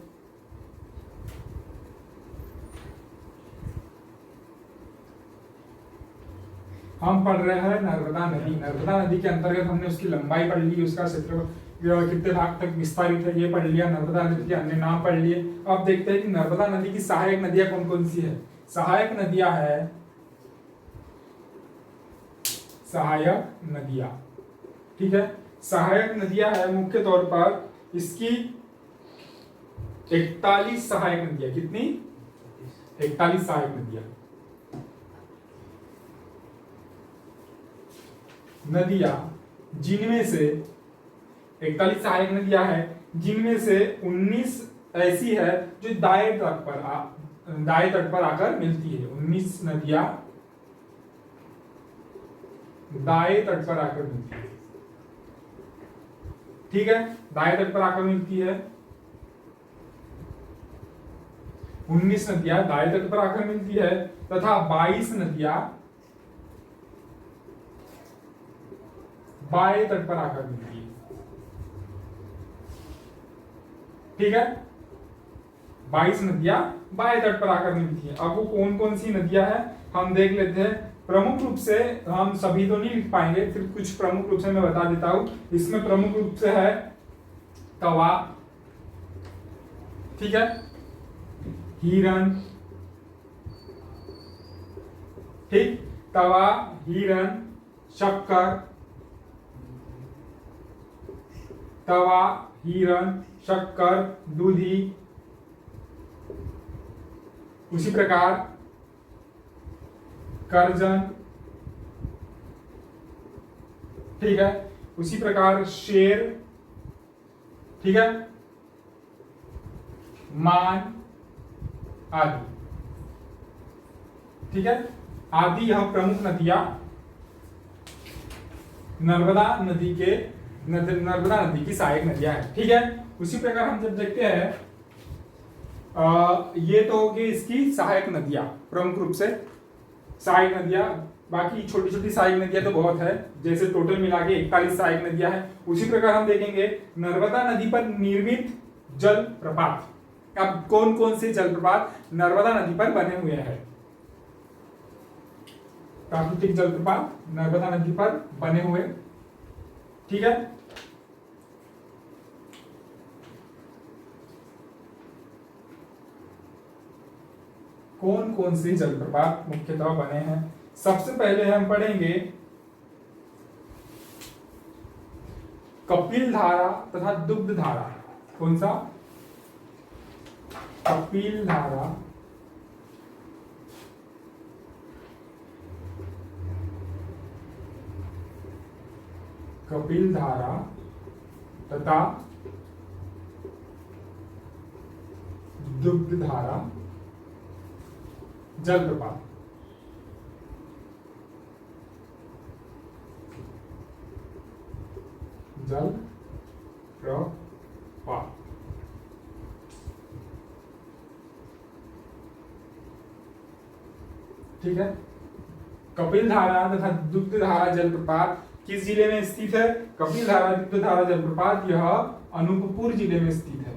हम पढ़ रहे हैं नर्मदा नदी। नर्मदा नदी के अंतर्गत हमने उसकी लंबाई पढ़ ली, उसका क्षेत्र कितने भाग तक विस्तारित है ये पढ़ लिया, नर्मदा नदी के अन्य नाम पढ़ लिए। अब देखते हैं कि नर्मदा नदी की सहायक नदियां कौन कौन सी है। सहायक नदियां, ठीक है। सहायक नदियां है मुख्य तौर पर इसकी 41 सहायक नदियां। कितनी? 41 सहायक नदियां जिनमें से 41 सहायक नदियां है, जिनमें से 19 ऐसी है जो दाएं तट पर आकर मिलती है। 19 नदियां दाएं तट पर आकर मिलती है। ठीक है, दाएं तट पर आकर मिलती है। 19 नदियां दाएं तट पर आकर मिलती है तथा 22 नदियां बाएं तट पर आकर मिलती है। ठीक है, 22 नदियां बाएं तट पर आकर मिलती है। अब वो कौन कौन सी नदियां हैं हम देख लेते हैं। प्रमुख रूप से हम सभी तो नहीं लिख पाएंगे, फिर कुछ प्रमुख रूप से मैं बता देता हूं। इसमें प्रमुख रूप से है तवा, ठीक है, हिरन, ठीक, तवा, हिरन, शक्कर, तवा, हिरन, शक्कर, दूधी। उसी प्रकार करजन, ठीक है, उसी प्रकार शेर, ठीक है, मान आदि। ठीक है, आदि यह प्रमुख नदियां नर्मदा नदी की सहायक नदियां हैं। ठीक है, उसी प्रकार हम जब देखते हैं ये तो होगी इसकी सहायक नदियां, प्रमुख रूप से सहायक नदियां। बाकी छोटी छोटी सहायक नदियां तो बहुत है, जैसे टोटल मिला के 41 सहायक नदियां हैं। उसी प्रकार हम देखेंगे नर्मदा नदी पर निर्मित जल प्रपात। अब कौन कौन से जल प्रपात नर्मदा नदी पर बने हुए हैं? प्राकृतिक जल प्रपात नर्मदा नदी पर बने हुए, ठीक है। कौन कौन से जलप्रपात मुख्यतः बने हैं? सबसे पहले हम पढ़ेंगे कपिल धारा तथा दुग्ध धारा। कौन सा? कपिल धारा कपिल धारा तथा दुग्ध धारा जलप्रपात। जलप्रपात, ठीक है। कपिल धारा तथा दुग्ध धारा जलप्रपात किस जिले में स्थित है? कपिल धारा दुग्ध धारा जलप्रपात यह अनूपपुर जिले में स्थित है।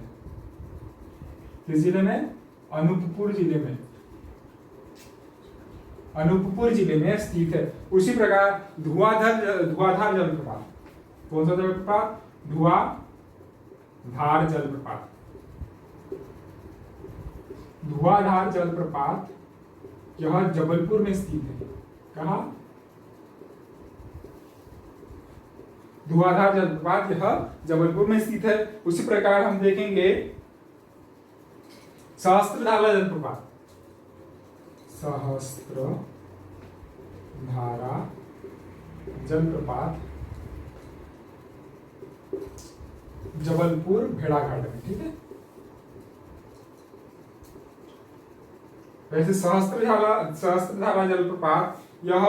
किस जिले में? अनूपपुर जिले में, अनूपपुर जिले में स्थित है। उसी प्रकार धुआधार जलप्रपात, कौन सा जलप्रपात? धुआधार जलप्रपात। धुआधार जलप्रपात यह जबलपुर में स्थित है। कहा? धुआधार जलप्रपात यह जबलपुर में स्थित है। उसी प्रकार हम देखेंगे सहस्त्रधारा जलप्रपात। सहस्त्रधारा जलप्रपात जबलपुर भेड़ाघाट में, ठीक है। वैसे सहस्त्रधारा जलप्रपात यह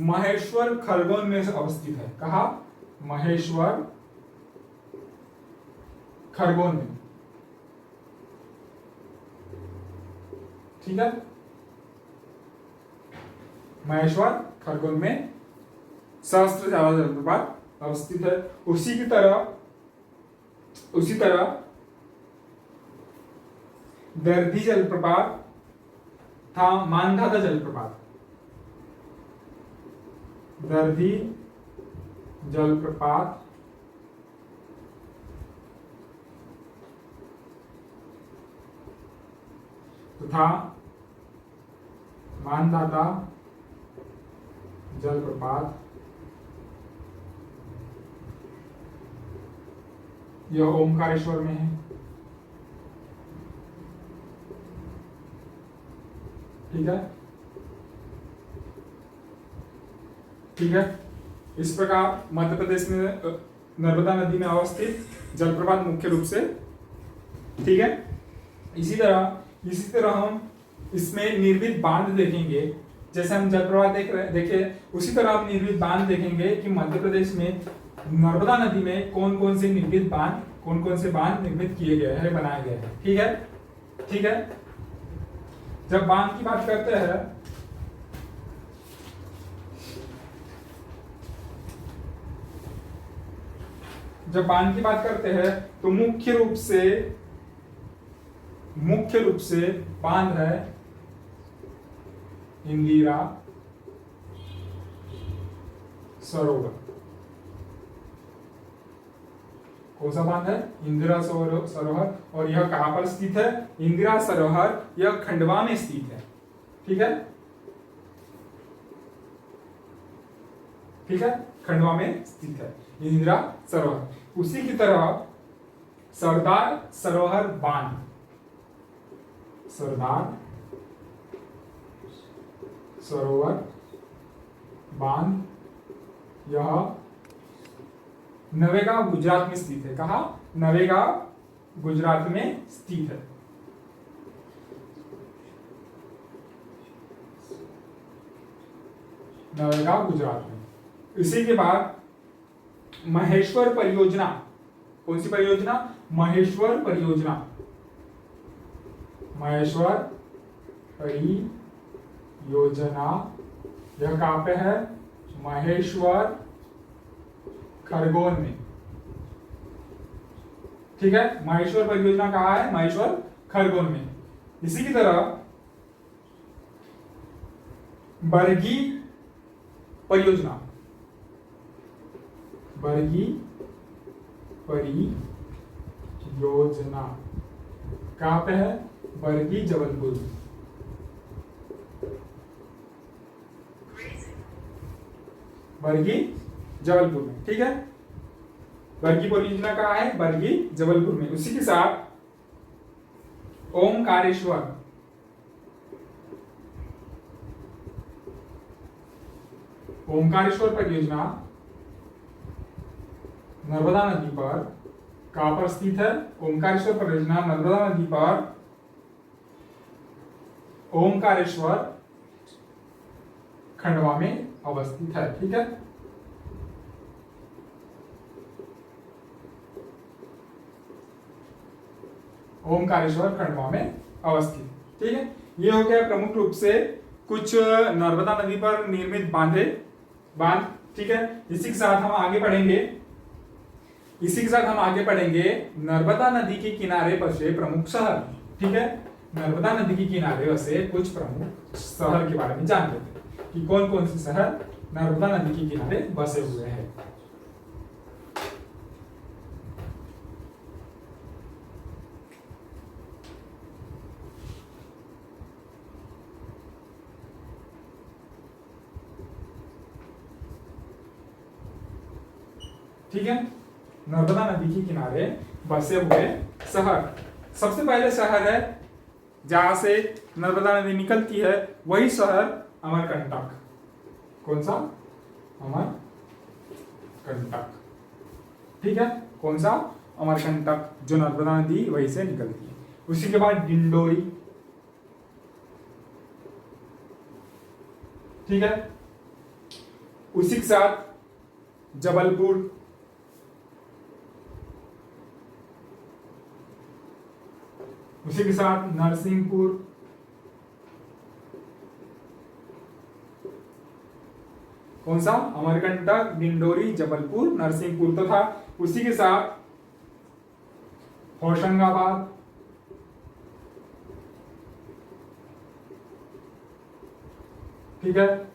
महेश्वर खरगोन में अवस्थित है। कहा? महेश्वर खरगोन में, ठीक है। महेश्वर खरगोन में सहस्त्रधारा जलप्रपात अवस्थित है। उसी तरह दर्दी जलप्रपात था मानधाता जलप्रपात। दर्दी जलप्रपात तथा मानधाता जलप्रपात यह ओमकारेश्वर में है, ठीक है। ठीक है, इस प्रकार मध्य प्रदेश में नर्मदा नदी में अवस्थित जलप्रपात मुख्य रूप से, ठीक है। इसी तरह हम इसमें निर्मित बांध देखेंगे। जैसे हम जलप्रपात देखे उसी तरह हम निर्मित बांध देखेंगे कि मध्य प्रदेश में नर्मदा नदी में कौन कौन से बांध निर्मित किए गए हैं, बनाए गए हैं, ठीक है। ठीक है, जब बांध की बात करते हैं तो मुख्य रूप से बांध है इंदिरा सरोवर। कौन सा बांध है? इंदिरा सरोवर। और यह कहां पर स्थित है? इंदिरा सरोवर यह खंडवा में स्थित है, ठीक है। ठीक है, खंडवा में स्थित है इंदिरा सरोवर। उसी की तरह सरदार सरोवर बांध, सरदार सरोवर बांध यह नवेगांव गुजरात में स्थित है। कहा? नवेगांव गुजरात में स्थित है। नवेगांव गुजरात में। इसी के बाद महेश्वर परियोजना। कौन सी परियोजना? महेश्वर परियोजना। महेश्वर परियोजना यह कहां पे है? महेश्वर खरगोन में, ठीक है। महेश्वर परियोजना कहां है? महेश्वर खरगोन में। इसी की तरह बरगी परियोजना, बरगी परियोजना कहां पे है? बरगी जबलपुर में। बरगी जबलपुर में, ठीक है। बरगी परियोजना कहां है? बरगी जबलपुर में। उसी के साथ ओमकारेश्वर, ओमकारेश्वर परियोजना नर्मदा नदी पर कहां पर स्थित है? ओमकारेश्वर परियोजना नर्मदा नदी पर ओमकारेश्वर खंडवा में अवस्थित है। ठीक है, ओमकारेश्वर खंडवा में अवस्थित। ठीक है, ये हो गया प्रमुख रूप से कुछ नर्मदा नदी पर निर्मित बांध। ठीक है, इसी के साथ हम आगे पढ़ेंगे नर्मदा नदी के किनारे बसे प्रमुख शहर। ठीक है, नर्मदा नदी के किनारे बसे कुछ प्रमुख शहर के बारे में जान लेते हैं कि कौन कौन से शहर नर्मदा नदी के किनारे बसे हुए हैं। ठीक है, नर्मदा नदी के किनारे बसे हुए शहर। सबसे पहले शहर है जहां से नर्मदा नदी निकलती है, वही शहर अमरकंटक। कौन सा? अमरकंटक। ठीक है, कौन सा? अमरकंटक, जो नर्मदा नदी वहीं से निकलती है। उसी के बाद डिंडोरी। ठीक है, उसी के साथ जबलपुर, उसी के साथ नरसिंहपुर, कौन सा? अमरकंटक, डिंडोरी, जबलपुर, नरसिंहपुर तथा उसी के साथ होशंगाबाद, ठीक है,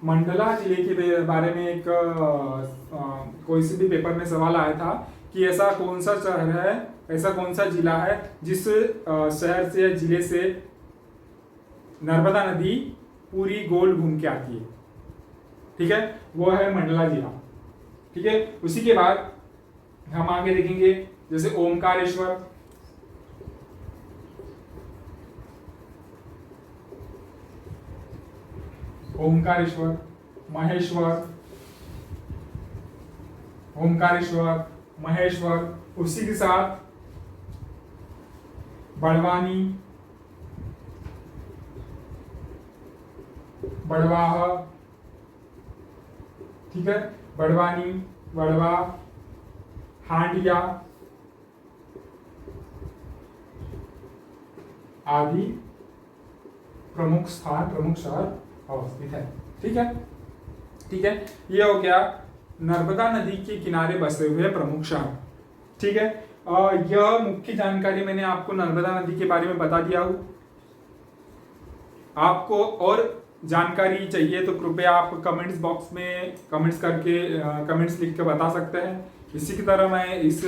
मंडला जिले के बारे में एक कोई से भी पेपर में सवाल आया था कि ऐसा कौन सा शहर है, ऐसा कौन सा जिला है जिस शहर से जिले से नर्मदा नदी पूरी गोल घूम के आती है। ठीक है, वो है मंडला जिला। ठीक है, उसी के बाद हम आगे देखेंगे जैसे ओमकारेश्वर, ओमकारेश्वर, महेश्वर, ओमकारेश्वर, महेश्वर, उसी के साथ बड़वानी, बड़वाह, ठीक है, बड़वानी, बड़वा, हांडिया आदि प्रमुख स्थान, प्रमुख शहर अवस्थित है। ठीक है, ठीक है, ये हो गया नर्मदा नदी के किनारे बसे हुए प्रमुख शहर। ठीक है, यह मुख्य जानकारी मैंने आपको नर्मदा नदी के बारे में बता दिया हूं। आपको और जानकारी चाहिए तो कृपया आप कमेंट्स बॉक्स में कमेंट्स लिख के बता सकते हैं। इसी की तरह मैं इस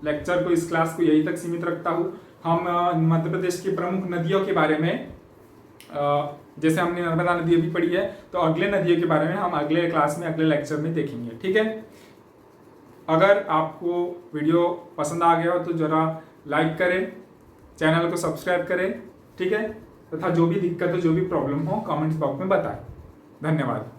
लेक्चर को, इस क्लास को यहीं तक सीमित रखता हूँ। हम मध्य प्रदेश की प्रमुख नदियों के बारे में, जैसे हमने नर्मदा नदी अभी पढ़ी है, तो अगले नदियों के बारे में हम अगले क्लास में, अगले लेक्चर में देखेंगे। ठीक है, अगर आपको वीडियो पसंद आ गया हो तो जरा लाइक करें, चैनल को सब्सक्राइब करें। ठीक है, तथा जो भी दिक्कत हो, जो भी प्रॉब्लम हो, कमेंट्स बॉक्स में बताएं। धन्यवाद।